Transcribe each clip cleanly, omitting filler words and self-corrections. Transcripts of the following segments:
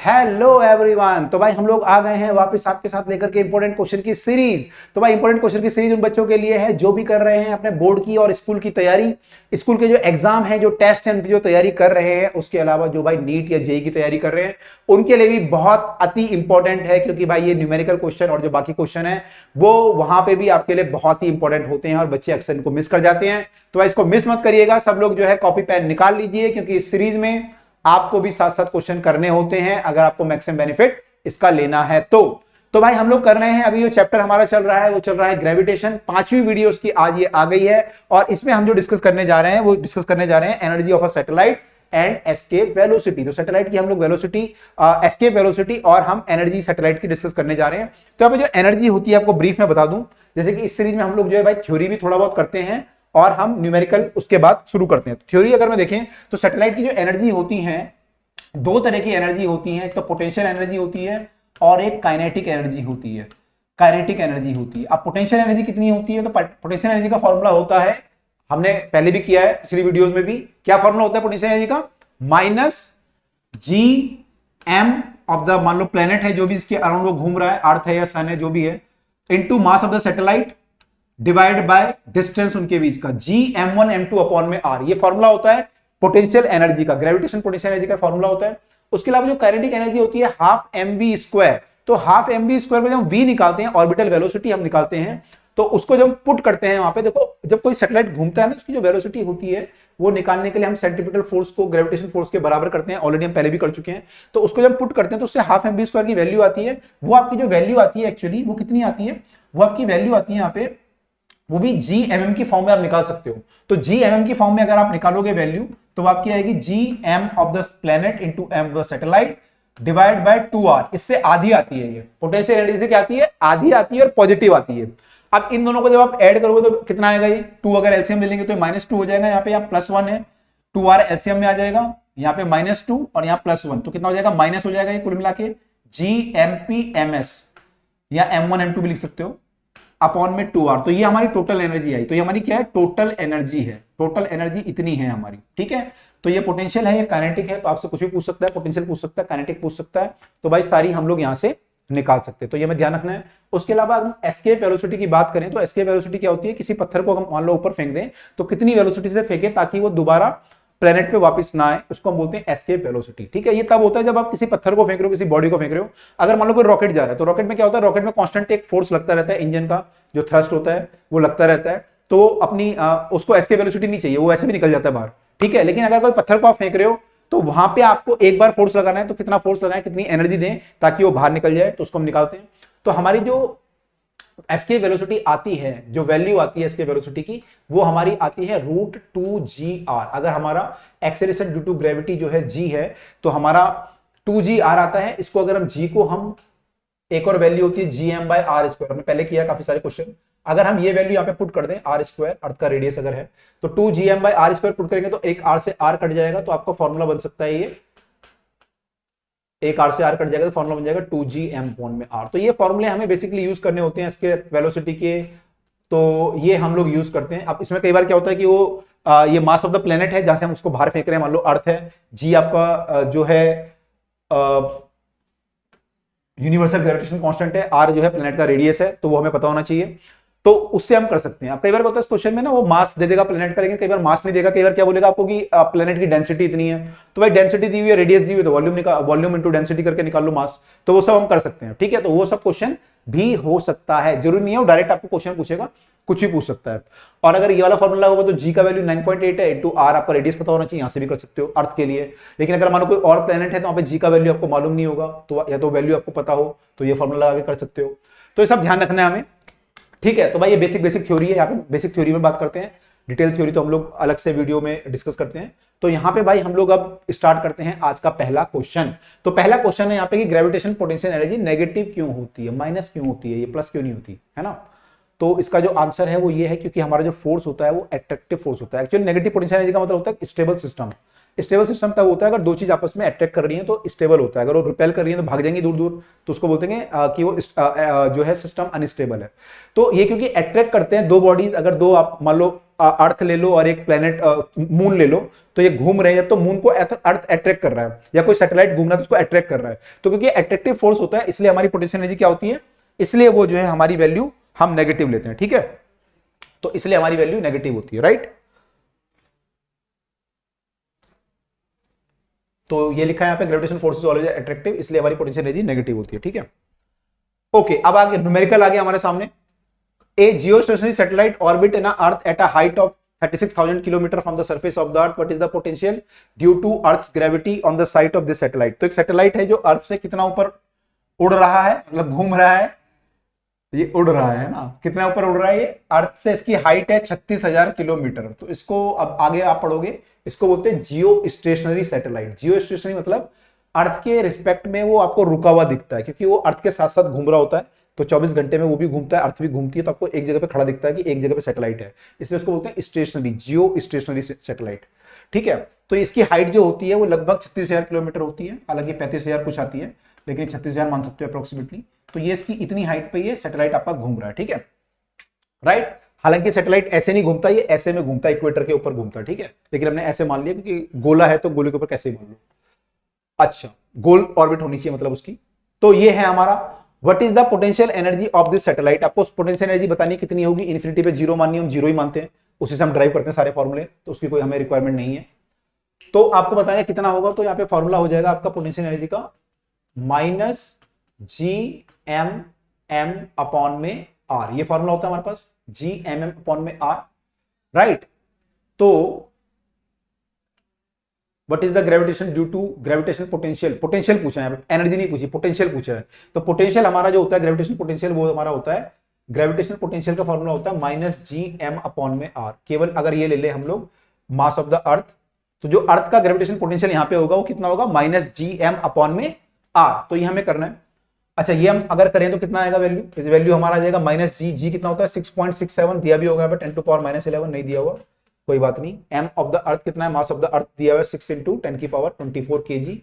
Hello everyone. तो भाई हम लोग आ गए हैं वापस आपके साथ लेकर के इंपॉर्टेंट क्वेश्चन की सीरीज। तो भाई इंपॉर्टेंट क्वेश्चन की सीरीज उन बच्चों के लिए है जो भी कर रहे हैं अपने बोर्ड की और स्कूल की तैयारी, स्कूल के जो एग्जाम है, जो टेस्ट है, उनकी जो तैयारी कर रहे हैं, उसके अलावा जो भाई नीट या जेई की तैयारी कर रहे हैं उनके लिए भी बहुत अति इंपॉर्टेंट है, क्योंकि भाई ये न्यूमेरिकल क्वेश्चन और जो बाकी क्वेश्चन है वो वहां पे भी आपके लिए बहुत ही इंपॉर्टेंट होते हैं और बच्चे अक्सर इनको मिस कर जाते हैं। तो भाई इसको मिस मत करिएगा, सब लोग जो है कॉपी पेन निकाल लीजिए, क्योंकि इस सीरीज में आपको भी साथ साथ क्वेश्चन करने होते हैं अगर आपको मैक्सिमम बेनिफिट इसका लेना है तो भाई हम लोग कर रहे हैं। अभी जो चैप्टर हमारा चल रहा है वो चल रहा है ग्रेविटेशन। 5वीं वीडियो की आज ये आ गई है और इसमें हम जो डिस्कस करने जा रहे हैं वो डिस्कस करने जा रहे हैं energy of a satellite and escape velocity. तो सैटेलाइट की हम लोग वेलोसिटी, एस्केप वेलोसिटी और हम एनर्जी सैटेलाइट की डिस्कस करने जा रहे हैं। तो अब जो एनर्जी होती है आपको ब्रीफ में बता दूं, जैसे कि इस सीरीज में हम लोग जो है भाई थ्योरी भी थोड़ा बहुत करते हैं और हम न्यूमेरिकल उसके बाद शुरू करते हैं। थ्योरी अगर मैं देखें तो सैटेलाइट की जो एनर्जी होती है, दो तरह की एनर्जी होती है, एक तो पोटेंशियल एनर्जी होती है और एक काइनेटिक एनर्जी होती है। काइनेटिक एनर्जी होती है। अब पोटेंशियल एनर्जी कितनी होती है, तो पोटेंशियल एनर्जी का फॉर्मूला होता है, हमने पहले भी किया है पिछली वीडियोस में भी। क्या फॉर्मूला होता है पोटेंशियल एनर्जी का? Minus G M of the, मान लो प्लेनेट है जो भी इसके अराउंड वो घूम रहा है, अर्थ है या सन है जो भी है, into mass of the satellite divide by distance उनके बीच का, जी m1 m2 अपॉन में r। ये फॉर्मूला होता है पोटेंशियल एनर्जी का, ग्रेविटेशन पोटेंशियल एनर्जी का फॉर्मूला होता है। उसके अलावा जो काइनेटिक एनर्जी होती है हाफ mv स्क्वायर। तो हाफ mv स्क्वायर को जब v निकालते हैं, ऑर्बिटल वेलोसिटी हम निकालते हैं, तो उसको जब पुट करते हैं वहां पे, देखो जब कोई सैटेलाइट घूमता है ना, उसकी जो वेलोसिटी होती है वो निकालने के लिए हम सेंट्रीपिटल फोर्स को ग्रेविटेशन फोर्स के बराबर करते हैं। ऑलरेडी हम पहले भी कर चुके हैं। तो उसको जब पुट करते हैं तो उससे हाफ mv स्क्वायर की वैल्यू आती है। वो आपकी जो वैल्यू आती है एक्चुअली वो कितनी आती है, वो आपकी वैल्यू आती है यहाँ पे, वो भी जी एम की फॉर्म में आप निकाल सकते हो। तो जी एम की फॉर्म में अगर आप निकालोगे वैल्यू तो आपकी आएगी G M of the planet into M of the satellite divide by 2r। इससे आधी आती है। ये पोटेंशियल एनर्जी से क्या आती है? आधी आती है और पॉजिटिव आती है। अब इन दोनों को जब आप ऐड करोगे तो कितना आएगा? ये 2 अगर एलसीएम ले लेंगे तो -2 हो जाएगा। यहाँ पे यहाँ +1 है, 2r एलसीएम में आ जाएगा, यहाँ पे -2 और यहाँ +1, तो कितना हो जाएगा? माइनस हो जाएगा ये कुल मिला के G M P M S, या m1 m2 भी लिख सकते हो, अपॉन में 2r। तो ये हमारी टोटल एनर्जी आई। तो ये हमारी क्या है? टोटल एनर्जी है। टोटल एनर्जी इतनी है हमारी, ठीक है। तो ये पोटेंशियल है, ये काइनेटिक है। तो आपसे कुछ भी पूछ सकता है, पोटेंशियल पूछ सकता है, काइनेटिक पूछ सकता है। तो भाई सारी हम लोग यहां से निकाल सकते हैं, तो ये हमें ध्यान रखना है। उसके अलावा अगर एस्केप वेलोसिटी की बात करें तो एस्केप वेलोसिटी क्या होती है? किसी पत्थर को हम मान लो ऊपर फेंक दें तो कितनी वेलोसिटी से फेंके ताकि वो दोबारा प्लेनेट पे वापस ना आए, उसको हम बोलते हैं एस्केप वेलोसिटी, ठीक है। ये तब होता है जब आप किसी पत्थर को फेंक रहे हो, किसी बॉडी को फेंक रहे हो। अगर मान लो कोई रॉकेट जा रहा है तो रॉकेट में क्या होता है? रॉकेट में कांस्टेंट एक फोर्स लगता रहता है, इंजन का जो थ्रस्ट होता है वो लगता रहता है। तो अपनी उसको एस्केप वेलोसिटी नहीं चाहिए, वो ऐसे भी निकल जाता है बाहर, ठीक है। लेकिन अगर कोई पत्थर को आप फेंक रहे हो तो वहां पे आपको एक बार फोर्स लगाना है, तो कितना फोर्स लगाएं, कितनी एनर्जी दें ताकि वो बाहर निकल जाए, तो उसको हम निकालते हैं। तो हमारी जो एस्केप वेलोसिटी आती है, जो वैल्यू आती है एस्केप वेलोसिटी की, वो हमारी आती है √2gr। अगर हमारा एक्सेलरेशन ड्यू टू ग्रेविटी जो है g है, तो हमारा 2gr आता है। इसको अगर हम g को, हम एक और वैल्यू होती है gm/r², हमने पहले किया काफी सारे क्वेश्चन। अगर हम ये वैल्यू यहाँ पे पुट कर दें r², अर्थ का रेडियस अगर है, तो 2gm/r² पुट करेंगे तो एक r से r कट जाएगा, तो आपका फॉर्मूला बन सकता है ये, एक r से r कट जाएगा तो फॉर्मूला बन जाएगा 2gm/r। तो ये फॉर्मूले हमें बेसिकली यूज करने होते हैं इसके वेलोसिटी के, तो ये हम लोग यूज करते हैं। अब इसमें कई बार क्या होता है कि वो ये मास ऑफ द प्लेनेट है जहां से हम उसको बाहर फेंक रहे हैं, मान लो अर्थ है, जी आपका जो है यूनिवर्सल ग्रेविटेशन कांस्टेंट है, आर जो है प्लेनेट का रेडियस है, तो वो हमें पता होना चाहिए। तो उससे हम कर सकते हैं। अब कई बार होता है इस क्वेश्चन में ना, वो मास दे देगा प्लेनेट का, लेकिन कई बार मास नहीं देगा। कई बार क्या बोलेगा आपको कि प्लेनेट की डेंसिटी इतनी है, तो भाई डेंसिटी दी हुई है, रेडियस दी हुई है, तो वॉल्यूम इनटू डेंसिटी करके निकाल लो मास। तो वो सब हम कर सकते हैं, ठीक है। तो वो सब क्वेश्चन भी हो सकता है, जरूरी नहीं है वो डायरेक्ट आपको क्वेश्चन पूछेगा, कुछ भी पूछ सकता है। और अगर ये वाला फॉर्मूला होगा तो जी का वैल्यू 9.8 है, इंटू आर आपका रेडियस पता होना चाहिए, यहां से भी कर सकते हो अर्थ के लिए। लेकिन अगर मानो कोई और प्लेनेट है तो वहां पे जी का वैल्यू आपको मालूम नहीं होगा, तो या तो वैल्यू आपको पता हो तो ये फॉर्मूला लगा के कर सकते हो। तो ये सब ध्यान रखना है हमें, ठीक है। तो भाई ये बेसिक थ्योरी है, यहाँ पे बेसिक थ्योरी में बात करते हैं। डिटेल थ्योरी तो हम लोग अलग से वीडियो में डिस्कस करते हैं। तो यहाँ पे भाई हम लोग अब स्टार्ट करते हैं आज का पहला क्वेश्चन। तो पहला क्वेश्चन है यहाँ पे कि ग्रेविटेशन पोटेंशियल एनर्जी नेगेटिव क्यों होती है, माइनस क्यों होती है, ये प्लस क्यों नहीं होती है ना। तो इसका जो आंसर है वो ये है, क्योंकि हमारा जो फोर्स होता है वो एट्रैक्टिव फोर्स होता है। एक्चुअली नेगेटिव पोटेंशियल एनर्जी का मतलब होता है स्टेबल सिस्टम। स्टेबल सिस्टम तब होता है अगर दो चीज आपस में अट्रैक्ट कर रही है तो स्टेबल होता है। अगर वो रिपेल कर रही है तो भाग जाएंगी दूर दूर, तो उसको बोलते हैं कि वो जो है सिस्टम अनस्टेबल है। तो ये क्योंकि अट्रैक्ट करते हैं दो बॉडीज, अगर दो आप मान लो अर्थ ले लो और एक प्लेनेट मून ले लो, तो ये घूम रहे हैं, तो मून को अर्थ अट्रैक्ट कर रहा है, या कोई सैटेलाइट घूम रहा है तो उसको अट्रैक्ट कर रहा है, तो क्योंकि अट्रैक्टिव फोर्स होता है इसलिए हमारी पोटेंशियल एनर्जी क्या होती है, इसलिए वो जो है हमारी वैल्यू हम नेगेटिव लेते हैं, ठीक है, तो इसलिए हमारी वैल्यू नेगेटिव होती है, राइट। तो ये लिखा है यहाँ पे gravitation force is always attractive, इसलिए हमारी पोटेंशियल एनर्जी नेगेटिव होती है, ठीक है। ओके, अब आगे न्यूमेरिकल आ गया हमारे सामने। A geostationary satellite orbit in Earth at a height of 36,000 kilometre from the surface of the Earth. What is the potential due to Earth's gravity on the site of this satellite? तो एक satellite है जो अर्थ से कितना ऊपर उड़ रहा है, मतलब घूम रहा है, ये उड़ रहा है ना, कितना ऊपर उड़ रहा है ये, अर्थ से इसकी हाइट है 36,000 किलोमीटर। तो इसको अब आगे आप पढ़ोगे, इसको बोलते हैं जियो स्टेशनरी सैटेलाइट। जियो स्टेशनरी मतलब अर्थ के रिस्पेक्ट में वो आपको रुका हुआ दिखता है, क्योंकि वो अर्थ के साथ साथ घूम रहा होता है, तो 24 घंटे में वो भी घूमता है, अर्थ भी घूमती है, तो आपको एक जगह पे खड़ा दिखता है कि एक जगह पे सैटेलाइट है, इसलिए उसको बोलते हैं स्टेशनरी, जियो स्टेशनरी सैटेलाइट, ठीक है। तो इसकी हाइट जो होती है वो लगभग 36,000 किलोमीटर होती है, हालांकि 35,000 कुछ आती है, लेकिन 36,000 मान सकते हो अप्रोक्सीमेटली। तो ये इसकी इतनी हाइट पे ये सैटेलाइट आपका घूम रहा है, ठीक है, राइट। हालांकि सैटेलाइट ऐसे नहीं घूमता, ये ऐसे में घूमता है, इक्वेटर के ऊपर घूमता है, ठीक है, लेकिन हमने ऐसे मान लिया क्योंकि गोला है तो गोले के ऊपर कैसे मान लो, अच्छा गोल ऑर्बिट होनी चाहिए मतलब उसकी। तो ये है हमारा what is the potential energy of this satellite. आपको पोटेंशियल एनर्जी बतानी कितनी होगी, इन्फिनिटी पे जीरो माननी, हम जीरो ही मानते हैं, उसी से हम ड्राइव करते हैं सारे फॉर्मूले, तो उसकी कोई हमें रिक्वायरमेंट नहीं है। तो आपको बताना कितना होगा, तो यहाँ पे फॉर्मूला हो जाएगा आपका पोटेंशियल एनर्जी का minus G M M upon में आर, ये फॉर्मूला होता है हमारे पास, जी एम एम अपॉन में आर, राइट। तो What is the gravitation due to gravitational potential? Potential पूछा है, एनर्जी नहीं पूछी, पोटेंशियल पूछा है। तो पोटेंशियल हमारा जो होता है ग्रेविटेशनल पोटेंशियल, वो हमारा होता है, ग्रेविटेशनल पोटेंशियल का फॉर्मूला होता है माइनस जी एम अपॉन में आर। केवल अगर ये ले ले हम लोग मास ऑफ द अर्थ, तो जो अर्थ का ग्रेविटेशनल पोटेंशियल यहाँ पे होगा वो कितना होगा, माइनस जी एम अपॉन में आर। तो ये हमें करना है। अच्छा, ये हम अगर करें तो कितना आएगा वैल्यू, वैल्यू हमारा आ जाएगा माइनस जी, जी कितना होता है 6.67 दिया भी होगा, 10 टू पावर माइनस 11 नहीं दिया हुआ, कोई बात नहीं। एम ऑफ द अर्थ कितना है, मास ऑफ द अर्थ दिया हुआ है 6 इंटू 10 की पावर 24 kg,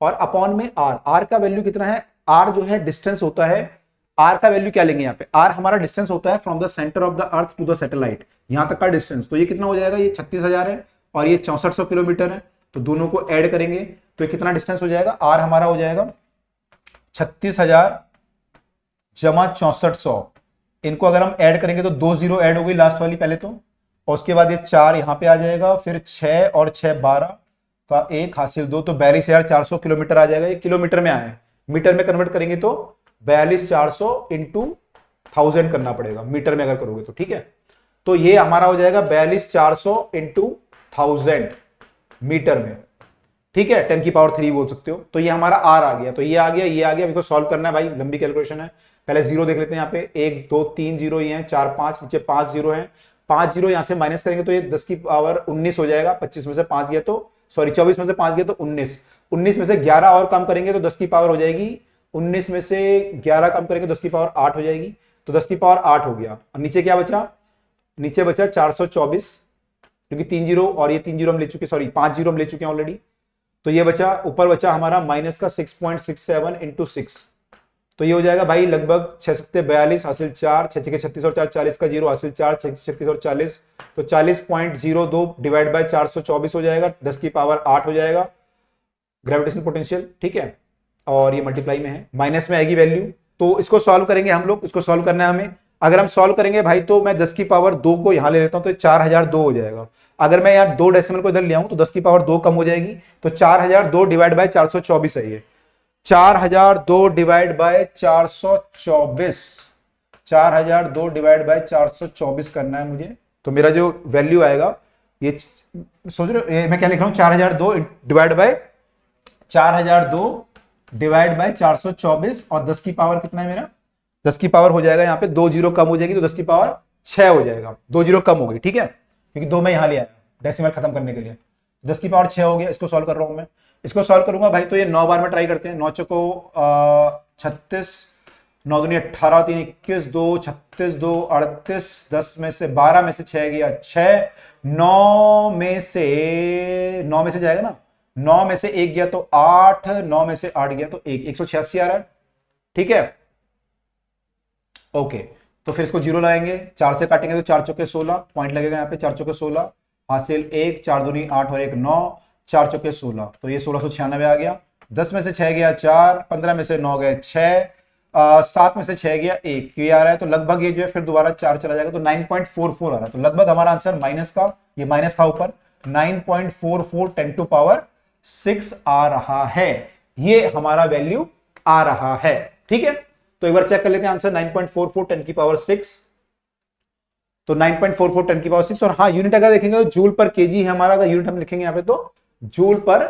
और अपॉन में आर, आर का वैल्यू कितना है, आर जो है डिस्टेंस होता है, आर का वैल्यू क्या लेंगे यहाँ पे, आर हमारा डिस्टेंस होता है from the centre of the earth to the satellite, यहां तक का डिस्टेंस। तो ये कितना हो जाएगा, ये 36,000 है और ये 6400 किलोमीटर है, तो दोनों को ऐड करेंगे तो ये कितना डिस्टेंस हो जाएगा, आर हमारा हो जाएगा 36,000 जमा 6400, इनको अगर हम ऐड करेंगे तो 2 जीरो ऐड हो गई लास्ट वाली पहले तो, और उसके बाद ये 4 यहां पे आ जाएगा, फिर 6 और 6 12 का 1 हासिल 2, तो 42,400 किलोमीटर आ जाएगा। ये किलोमीटर में आया है, मीटर में कन्वर्ट करेंगे तो 42,400 इंटू 1000 करना पड़ेगा, मीटर में अगर करोगे तो, ठीक है। तो ये हमारा हो जाएगा 42,400 इंटू 1000 मीटर में, ठीक है, 10 की पावर 3 बोल सकते हो। तो ये हमारा आर आ गया, तो ये आ गया, ये आ गया, इसको सॉल्व करना है भाई, लंबी कैलकुलेशन है। पहले जीरो देख लेते हैं, यहाँ पे 1 2 3 जीरो ये हैं, 4 5, नीचे 5 जीरो हैं, 5 जीरो यहां से माइनस करेंगे तो ये 10 की पावर 19 हो जाएगा, 25 में से 5 गया तो, सॉरी 24 में से 5 गया तो 19, 19 में से 11 और कम करेंगे तो 10 की पावर हो जाएगी, 19 में से 11 कम करेंगे 10 की पावर 8 हो जाएगी, तो 10 की पावर 8 हो गया। अब नीचे क्या बचा, नीचे बचा 424, क्योंकि 3 जीरो और ये 3 जीरो हम ले चुके, सॉरी 5 जीरो हम ले चुके हैं ऑलरेडी, तो ये बचा, ऊपर बचा हमारा माइनस का 6.67 इंटू 6, तो ये हो जाएगा भाई लगभग 6 7 42 हासिल 4, 6 6 36 और 4 40 का जीरो हासिल 4, 6 36 और 40, तो 40.02 डिवाइड बाय 424 हो जाएगा, 10 की पावर 8 हो जाएगा ग्रेविटेशनल पोटेंशियल, ठीक है। और ये मल्टीप्लाई में है, माइनस में आएगी वैल्यू, तो इसको सॉल्व करेंगे हम लोग, इसको सॉल्व करना है हमें। अगर हम सॉल्व करेंगे भाई तो मैं 10 की पावर 2 को यहां ले लेता हूं तो 4002 हो जाएगा। अगर मैं यार 2 डेसिमल को इधर ले आऊं तो 10 की पावर 2 कम हो जाएगी, तो 4002 डिवाइड बाय 424 है ये, 4002 डिवाइड बाय 424, 4002 डिवाइड बाय 424 करना है मुझे। तो मेरा जो वैल्यू आएगा, ये सोच रहे हो मैं क्या लिख रहा हूं, 4002 डिवाइड बाय 424 और 10 की पावर कितना है मेरा, 10 की पावर हो जाएगा यहाँ पे 2 जीरो कम हो जाएगी तो 10 की पावर 6 हो जाएगा, 2 जीरो कम हो गई, ठीक है, क्योंकि 2 मैं यहां ले आया डेसिमल खत्म करने के लिए। 10 की पावर 6 हो गया, इसको सॉल्व कर रहा हूं मैं, इसको सॉल्व करूंगा भाई तो ये 9 बार में ट्राई करते हैं, 9 चौको 36, 9 दूनी 18, 3 21, 2 36, 2 38, 10 में से 12 में से 6 गया 6, 9 में से जाएगा ना, 9 में से 1 गया तो 8, 9 में से 8 गया तो 1, 186 आ रहा है, ठीक है, ओके। तो फिर इसको 0 लगाएंगे, 4 से काटेंगे तो 4 चौके 16 पॉइंट लगेगा यहाँ पे, 4 चौके 16 हासिल 1, 4 दूनी 8 और 1 9, 4 चौके 16, तो ये 1696 आ गया। 10 में से 6 गया 4, 15 में से 9 गए 6, 7 में से 6 गया 1, ये आ रहा है। तो लगभग ये जो है फिर दोबारा 4 चला जाएगा तो 9.44 आ रहा है। तो लगभग हमारा आंसर माइनस का, ये माइनस था ऊपर, 9.44 10 टू पावर 6 आ रहा है, ये हमारा वैल्यू आ रहा है। ठीक है, तो एक बार चेक कर लेते हैं आंसर 9.44 10 की पावर 6, तो 9.44 10 की पावर 6। और हाँ, यूनिट अगर देखेंगे तो जूल पर केजी है हमारा, अगर यूनिट हम लिखेंगे यहाँ पे तो जूल पर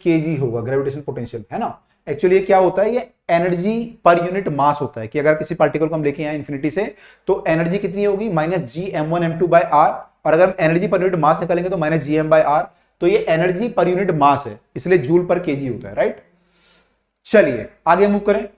केजी होगा ग्रेविटेशन पोटेंशियल, है ना। एक्चुअली ये क्या होता है, ये एनर्जी पर यूनिट मास होता है कि अगर किसी पार्टिकल को हम लेके आए इंफिनिटी से तो एनर्जी कितनी होगी, -gm1m2/r, और अगर हम एनर्जी पर यूनिट मास निकालेंगे तो -gm/r, तो ये एनर्जी पर यूनिट मास है, इसलिए जूल पर केजी होता है, राइट। चलिए आगे मूव करें।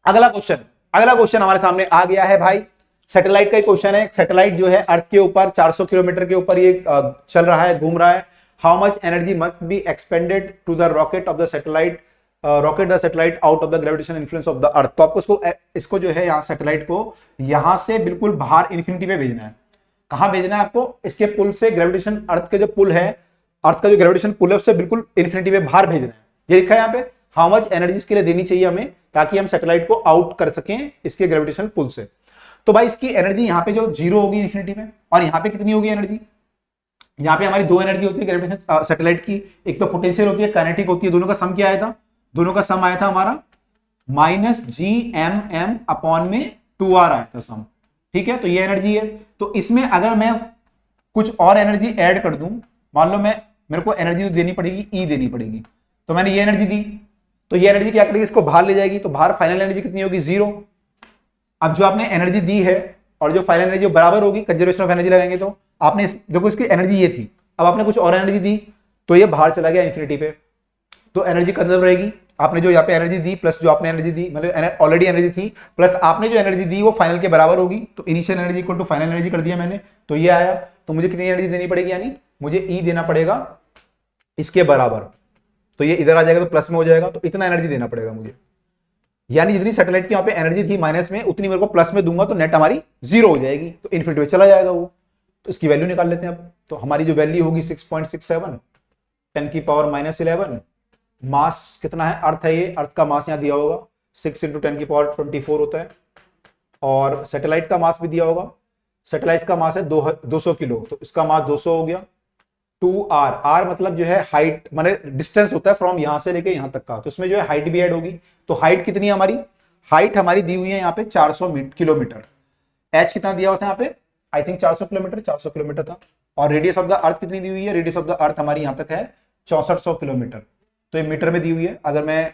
अगला क्वेश्चन हमारे सामने आ गया है भाई, सैटेलाइट का क्वेश्चन है। सैटेलाइट जो है अर्थ के ऊपर 400 किलोमीटर के ऊपर ये चल रहा है, घूम रहा है। How much energy must be expended to the rocket of the satellite, rocket the satellite out of the gravitation influence of the earth. तो आपको इसको जो है यहाँ सैटेलाइट को यहां से बिल्कुल बाहर इन्फिनिटी पे भेजना है। कहां भेजना है आपको, इसके पुल से, ग्रेविटेशन अर्थ के जो पुल है, अर्थ का जो ग्रेविटेशन पुल है उससे बिल्कुल इन्फिनिटी पे बाहर भेजना है। ये लिखा है यहाँ पे हाउ मच एनर्जी इसके लिए देनी चाहिए हमें, ताकि हम सैटेलाइट को आउट कर सकें इसके ग्रेविटेशन पुल से। तो भाई इसकी एनर्जी यहाँ पे जो 0 होगी इन्फिनिटी में, और यहाँ पे कितनी होगी एनर्जी, यहाँ पे हमारी 2 एनर्जी होती है ग्रेविटेशन सैटेलाइट की, एक तो पोटेंशियल होती है, काइनेटिक होती है। दोनों का सम क्या आया था, दोनों का सम आया था हमारा -gmm/2r आया था सम। ठीक है, तो ये एनर्जी है। तो इसमें अगर मैं कुछ और एनर्जी ऐड कर दूं, मान लो मेरे को एनर्जी तो देनी पड़ेगी, ई देनी पड़ेगी, तो मैंने ये एनर्जी दी, तो ये एनर्जी क्या करेगी, इसको बाहर ले जाएगी, तो बाहर फाइनल एनर्जी कितनी होगी, 0। अब जो आपने एनर्जी दी है और जो फाइनल एनर्जी बराबर होगी, कंजर्वेशन ऑफ एनर्जी लगाएंगे तो आपने देखो इसकी एनर्जी ये थी, अब आपने कुछ और एनर्जी दी तो ये बाहर चला गया इन्फिनिटी पे, तो एनर्जी कंजर्व रहेगी। आपने जो यहाँ पे एनर्जी दी प्लस जो आपने एनर्जी दी, मतलब ऑलरेडी एनर्जी थी प्लस आपने जो एनर्जी दी वो फाइनल के बराबर होगी, तो initial energy equal to final energy कर दिया मैंने, तो ये आया। तो मुझे कितनी एनर्जी देनी पड़ेगी, यानी मुझे ई देना पड़ेगा इसके बराबर, तो ये इधर आ जाएगा तो प्लस में हो जाएगा, तो इतना एनर्जी देना पड़ेगा मुझे, यानी जितनी सैटेलाइट की यहाँ पे एनर्जी थी माइनस में, उतनी मेरे को प्लस में दूंगा तो नेट हमारी 0 हो जाएगी, तो इन्फिनिटी में चला जाएगा वो। तो इसकी वैल्यू निकाल लेते हैं अब। तो हमारी जो वैल्यू होगी 6.67 10 की पावर -11, मास कितना है, अर्थ है ये, अर्थ का मास यहाँ दिया होगा 6 × 10 की पावर 24 होता है, और सैटेलाइट का मास भी दिया होगा, सैटेलाइट का मास है 200 किलो, तो इसका मास 200 हो गया। 2r, r मतलब जो है हाइट, मतलब डिस्टेंस होता है फ्रॉम यहां से लेके यहां तक का, तो इसमें जो है हाइट भी ऐड होगी। तो हाइट कितनी है हमारी, हाइट हमारी दी हुई है यहाँ पे 400 किलोमीटर। h कितना दिया हुआ था यहाँ पे, आई थिंक 400 किलोमीटर था। और रेडियस ऑफ द अर्थ कितनी दी हुई है, रेडियस ऑफ द अर्थ हमारी यहाँ तक है 6400 किलोमीटर, तो ये मीटर में दी हुई है। अगर मैं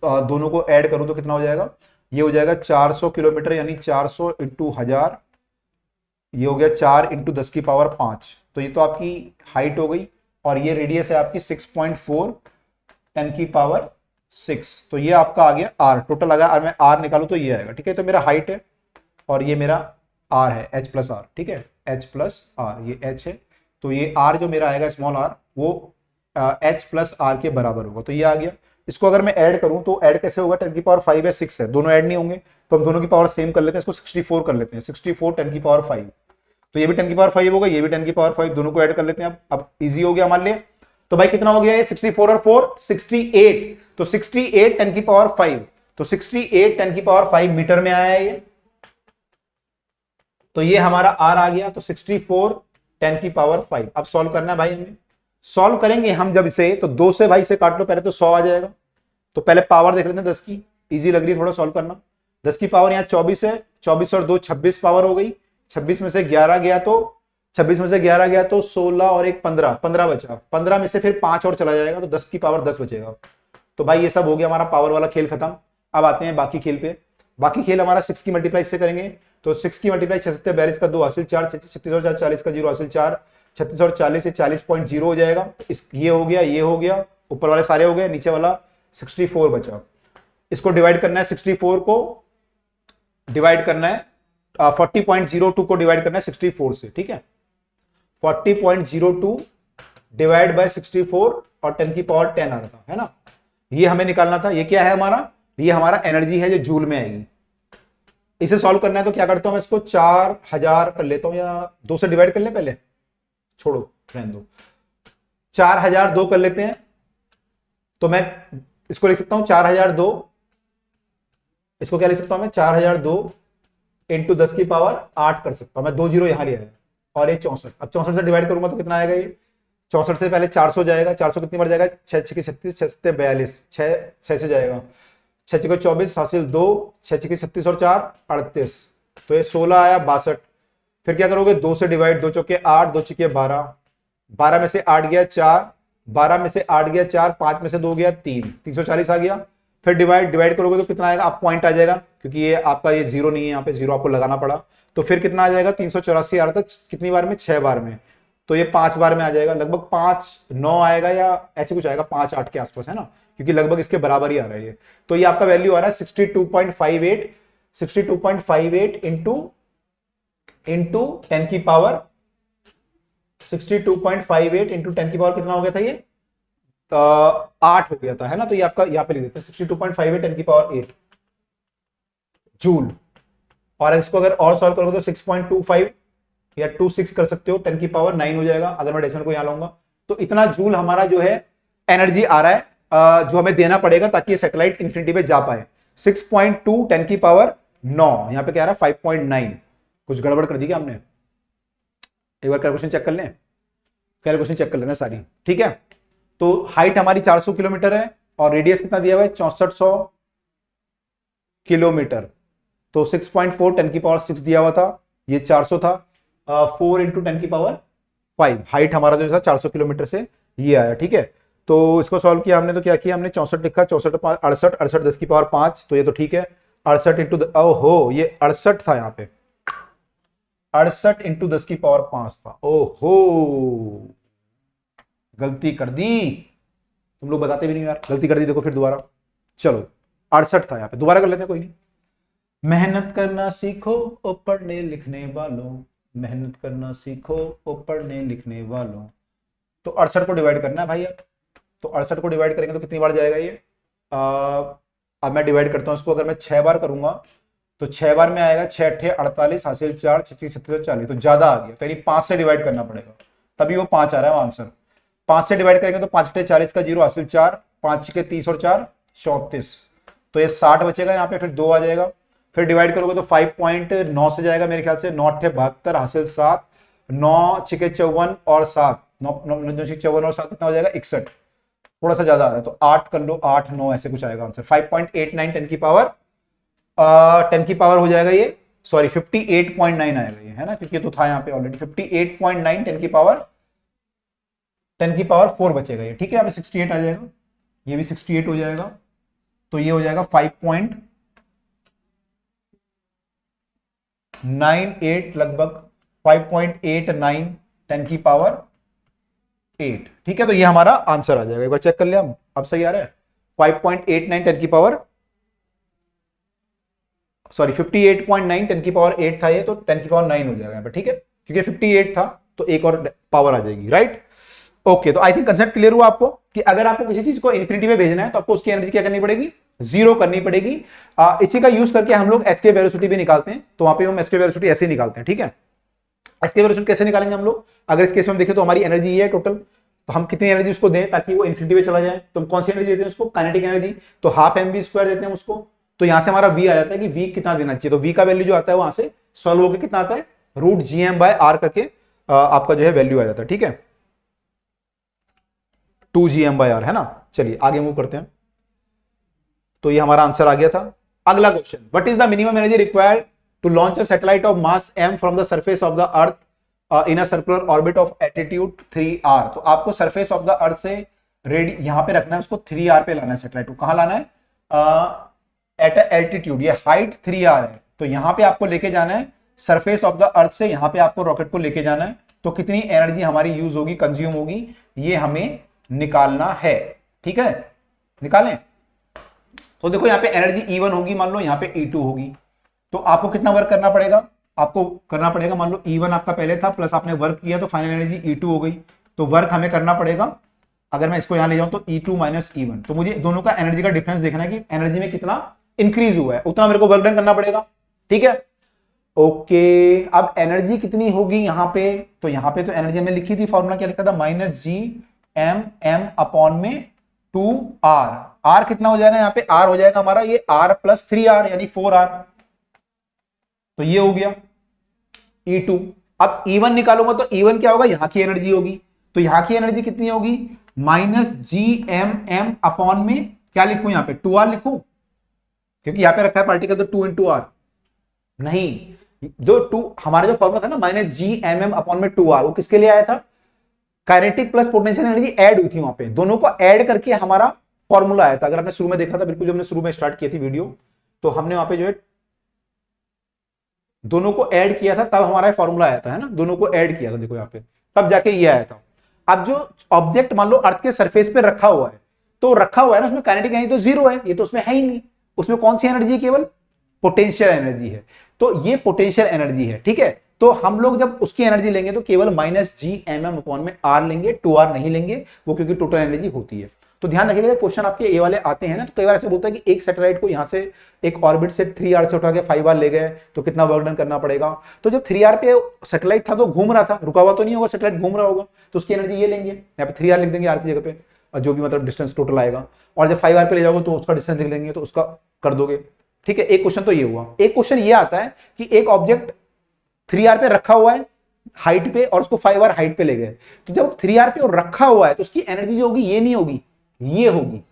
दोनों को ऐड करूं तो कितना हो जाएगा, ये हो जाएगा 400 किलोमीटर, यानी 400 × 1000, ये हो गया 4 × 10 की पावर 5, तो ये तो आपकी हाइट हो गई, और ये रेडियस है आपकी 6.4 10 की पावर 6, तो ये आपका आ गया r टोटल। अगर मैं r निकालू तो ये आएगा, ठीक है। तो मेरा हाइट है और ये मेरा r है, h + r, ठीक है, h + r, ये h है, तो ये r जो मेरा आएगा स्मॉल r वो h + r के बराबर होगा, तो ये आ गया। इसको अगर मैं ऐड करूं तो ऐड कैसे होगा, 10 की पावर 5 है, 6 है, दोनों ऐड नहीं होंगे, तो हम दोनों की पावर सेम कर लेते हैं, इसको 64 कर लेते हैं, 64 10 की पावर 5, तो ये भी 10 की पावर 5 होगा, ये भी 10 की पावर 5, दोनों को ऐड कर लेते हैं। अब इजी हो गया हमारे लिए। तो भाई कितना हो गया ये, 64 और 4 68, तो 68 10 की पावर 5, तो 68 10 की पावर 5 मीटर में आया है ये, तो ये हमारा r आ गया। तो 64 10 की पावर 5। अब सॉल्व करना है भाई, हमें सॉल्व करेंगे हम जब इसे, तो 2 से भाई से काट लो पहले, तो 100 आ जाएगा। तो पहले पावर देख लेते हैं 10 की, इजी लग रही है थोड़ा सॉल्व करना। 10 की पावर यहाँ 24 है, 24 और 2 26 पावर हो गई, 26 में से 11 गया तो 26 में से 11 गया तो 16 और 1 15, 15 बचा, 15 में से फिर 5 और चला जाएगा, तो 10 की पावर 10 बचेगा। तो भाई ये सब हो गया हमारा पावर वाला खेल खत्म। अब आते हैं बाकी खेल पे। बाकी खेल हमारा 6 की मल्टीप्लाई से करेंगे, तो 6 की मल्टीप्लाई 6 7 42 का 2 हासिल 4, 36 और 4 40 का 0 हासिल 4, 36 और 40 से 40.0 हो जाएगा। ये हो गया, ये हो गया, ऊपर वाले सारे हो गए, नीचे वाला 64 बचा। इसको डिवाइड करना है, 64 को डिवाइड करना है 40.02 को डिवाइड करना है 64 से, ठीक है। 40.02 डिवाइड बाय 64 और 10 की पावर 10 आ रहा था, है ना, ये हमें निकालना था। ये क्या है हमारा, ये हमारा एनर्जी है जो जूल में आएगी, इसे सॉल्व करना है तो क्या करता हूं मैं, इसको 4000 कर लेता हूं, या 2 से डिवाइड कर ले पहले, छोड़ो रहने दो, 4002 कर लेते हैं। तो मैं इसको लिख सकता हूं 4002, इसको क्या लिख सकता हूं मैं, 4002 इंटू 10 की पावर 8 कर सकता हूं मैं, 2 जीरो यहां लिया है, और ये 64। अब 64 से डिवाइड करूंगा तो कितना आएगा, ये 64 से पहले 400 जाएगा, 400 कितनी बार जाएगा, 6 6 36, 6 42, 6 से जाएगा, 6 6 24 हासिल 2, 6 6 36 और 4 38, तो ये 16 आया 62। फिर क्या करोगे, 2 से डिवाइड, 2 चौके 8, 2 छक्के 12, 12 में से 8 गया 4, 12 में से 8 गया 4, 5 में से 2 गया 3, 340 आ गया। फिर डिवाइड करोगे तो कितना आएगा, आप पॉइंट आ जाएगा, क्योंकि ये आपका ये जीरो नहीं है, यहाँ पे जीरो आपको लगाना पड़ा, तो फिर कितना आ जाएगा, 384 आ रहा था कितनी बार में, 6 बार में, तो ये 5 बार में आ जाएगा, लगभग 5-9 आएगा या ऐसे कुछ आएगा, 5-8 के आसपास है ना, क्योंकि लगभग इसके बराबर ही आ रहा है ये। तो ये आपका वैल्यू आ रहा है 62.58, 62.58 इंटू 10 की पावर 62.58 इंटू 10 की पावर कितना हो गया था, ये 8 हो गया था, है ना। तो ये आपका यहाँ पे लिख देते हैं 62.58 10 की पावर 8 जूल। और इसको अगर और सॉल्व करोगे तो 6.25 या 26 कर सकते हो, 10 की पावर 9 हो जाएगा अगर मैं डेसिमल को यहां लाऊंगा। तो इतना जूल हमारा जो है एनर्जी आ रहा है, जो हमें देना पड़ेगा ताकि ये सैटेलाइट इंफिनिटी पे जा पाए। 6.2 10 की पावर 9, यहां पे क्या आ रहा है 5.9, कुछ गड़बड़ कर दी क्या हमने, एक बार कैलकुलेशन चेक कर लें, कैलकुलेशन चेक कर लेना सारी, ठीक है। तो हाइट हमारी 400 किलोमीटर है और रेडियस कितना दिया हुआ है 6400 किलोमीटर, तो 6.4 10 की पावर 6 दिया हुआ था, ये 400 था, 4 इंटू 10 की पावर 5, हाइट हमारा जो था 400 किलोमीटर से ये आया, ठीक है। तो इसको सॉल्व किया हमने, तो क्या किया हमने, 64 लिखा, 64 68, 68 10 की पावर 5, तो ये तो ठीक है, 68 इंटू, ओहो ये 68 था यहाँ पे, 68 इंटू 10 की पावर 5 था, ओहो गलती कर दी, तुम लोग बताते भी नहीं यार, गलती कर दी, देखो फिर दोबारा, चलो 68 था यहाँ पे, दोबारा कर लेते हैं, कोई नहीं। मेहनत करना सीखो ओ पढ़ने लिखने वालों, मेहनत करना सीखो ओ पढ़ने लिखने वालों। तो 68 को डिवाइड करना है भाई अब, तो 68 को डिवाइड करेंगे तो कितनी बार जाएगा ये, अब मैं डिवाइड करता हूं इसको, अगर मैं 6 बार करूंगा तो 6 बार में आएगा, 6 8 48 हासिल 4, 6 6 37 40, तो ज्यादा आ गया, तो यानी 5 से डिवाइड करना पड़ेगा, तभी वो 5 आ रहा है आंसर। 5 से डिवाइड करेंगे तो 5 8 40 का 0 हासिल 4, 5 के 30 और 4 34, तो ये 60 बचेगा यहाँ पे, फिर 2 आ जाएगा। फिर डिवाइड करोगे तो 5.9 से जाएगा मेरे ख्याल से, 9 8 72 हासिल 7, 9 6 54 और 7, 9 6 54 और 7 कितना हो जाएगा 61, थोड़ा सा ज्यादा आ रहा है, तो 8 कर लो, 8 9 ऐसे कुछ आएगा आंसर, 5.89 10 की पावर 10 की पावर हो जाएगा ये, सॉरी 58.9 आएगा ये, है ना, क्योंकि तो था यहाँ पे ऑलरेडी 58.9 10 की पावर 4 बचेगा ये, ठीक है। यहाँ पे 68 आ जाएगा, ये भी 68 हो जाएगा, तो ये हो जाएगा 5.98 लगभग 5.89 10 की पावर 8, ठीक है। तो ये हमारा आंसर आ जाएगा, एक बार चेक कर लिया हम, अब सही आ रहा है, 5.89 10 की पावर, सॉरी 58.9 10 की पावर 8 था ये, तो 10 की पावर 9 हो जाएगा यहाँ पे, ठीक है, क्योंकि 58 था तो एक और पावर आ जाएगी, राइट। ओके, तो आई थिंक कंसेप्ट क्लियर हुआ आपको कि अगर आपको किसी चीज को इन्फिनिटी में भेजना है तो आपको उसकी एनर्जी क्या करनी पड़ेगी, 0 करनी पड़ेगी। इसी का यूज करके हम लोग एस्केप वेलोसिटी भी निकालते हैं, तो वहां पे हम एस्केप वेलोसिटी ऐसे ही निकालते हैं, ठीक है। एस्केप वेलोसिटी कैसे निकालेंगे हम लोग, अगर इस केस में हम देखें तो हमारी एनर्जी ये है टोटल, तो हम कितनी एनर्जी उसको दें ताकि वो इन्फिनिटी में चला जाए, तो हम कौन सी एनर्जी देते हैं उसको, काइनेटिक एनर्जी, तो हाफ mv² देते हैं उसको। तो यहां से हमारा v आ जाता है कि v कितना देना चाहिए, तो v का वैल्यू जो आता है वहां से सॉल्व होकर कितना आता है, √gm/r करके आपका जो है वैल्यू आ जाता है, ठीक है, 2gm/r, है ना। चलिए आगे मूव करते हैं, तो ये हमारा आंसर आ गया था। अगला question, what is the minimum energy required to launch a satellite of mass m from the surface of the earth in a circular orbit of altitude 3r। तो आपको सरफेस ऑफ द अर्थ से ready यहां पे रखना है, उसको 3r पे लाना है सैटेलाइट को, कहां लाना है, एट एल्टीट्यूड, ये हाइट 3r है, तो यहां पे आपको लेके जाना है सरफेस ऑफ द अर्थ से, यहां पे आपको रॉकेट को लेके जाना है, तो कितनी एनर्जी हमारी यूज होगी, कंज्यूम होगी, ये हमें निकालना है, ठीक है, निकालें। तो देखो यहाँ पे एनर्जी E1 होगी, मान लो यहाँ पे E2 होगी, तो आपको कितना वर्क करना पड़ेगा, आपको करना पड़ेगा, मान लो E1 आपका पहले था प्लस आपने वर्क किया तो फाइनल एनर्जी E2 हो गई, तो वर्क हमें करना पड़ेगा, अगर मैं इसको यहां ले जाऊं तो E2 माइनस E1, तो मुझे दोनों का एनर्जी का डिफरेंस देखना है कि एनर्जी में कितना इंक्रीज हुआ है, उतना मेरे को वर्क डन करना पड़ेगा। ठीक है। ओके, अब एनर्जी कितनी होगी यहां पे, तो यहां पे तो एनर्जी हमने लिखी थी, फॉर्मूला क्या लिखा था, minus G M M upon में 2R। आर कितना हो जाएगा यहाँ पे, आर हो जाएगा हमारा ये आर प्लस 3R यानी 4R, तो ये हो गया E2। अब E1 निकालूंगा तो E1 क्या होगा, यहां की एनर्जी होगी, तो यहां की एनर्जी कितनी होगी, minus G M M upon में क्या लिखूं यहां पे 2R लिखूं, क्योंकि यहां पे रखा है पार्टिकल तो 2 × R, नहीं, जो 2 हमारा जो फॉर्मूला था ना minus G M M upon में 2R, वो किसके लिए आया था, kinetic plus potential energy add हुई थी वहां पे, दोनों को ऐड करके हमारा फॉर्मूला आया था। अगर आपने शुरू में देखा था, बिल्कुल जब हमने शुरू में स्टार्ट की थी वीडियो, तो हमने वहां पे जो है दोनों को ऐड किया था, तब हमारा फॉर्मूला आया था, है ना, दोनों को ऐड किया था, देखो यहाँ पे, तब जाके ये आया था। अब जो ऑब्जेक्ट मान लो अर्थ के सरफेस पे रखा हुआ है, तो रखा हुआ है ना, उसमें काइनेटिक एनर्जी तो जीरो है, ये तो उसमें है ही नहीं, उसमें कौन सी एनर्जी है, केवल पोटेंशियल एनर्जी है, तो ये पोटेंशियल एनर्जी है, ठीक है। तो हम लोग जब उसकी एनर्जी लेंगे तो केवल minus G M M upon में आर लेंगे, 2R नहीं लेंगे, वो क्योंकि टोटल एनर्जी होती है। तो ध्यान रखिएगा, क्वेश्चन आपके ए वाले आते हैं ना, तो कई बार ऐसे बोलता है कि एक सैटेलाइट को यहां से एक ऑर्बिट से 3R से उठा के 5R ले गए, तो कितना वर्क डन करना पड़ेगा, तो जब 3R पे सैटेलाइट था तो घूम रहा था, रुका हुआ तो नहीं होगा, सैटेलाइट घूम रहा होगा, तो उसकी एनर्जी ये लेंगे, यहाँ पे 3R लिख देंगे आर की जगह पे, और जो भी मतलब डिस्टेंस टोटल आएगा, और जब 5R पे ले जाओगे तो उसका डिस्टेंस लिख देंगे, तो उसका कर दोगे, ठीक है। एक क्वेश्चन तो ये हुआ। एक क्वेश्चन ये आता है कि एक ऑब्जेक्ट 3R पे रखा हुआ है हाइट पे, और उसको 5R हाइट पे ले गए, तो जब 3R पे और रखा हुआ है तो उसकी एनर्जी जो होगी ये नहीं होगी, ये होगी,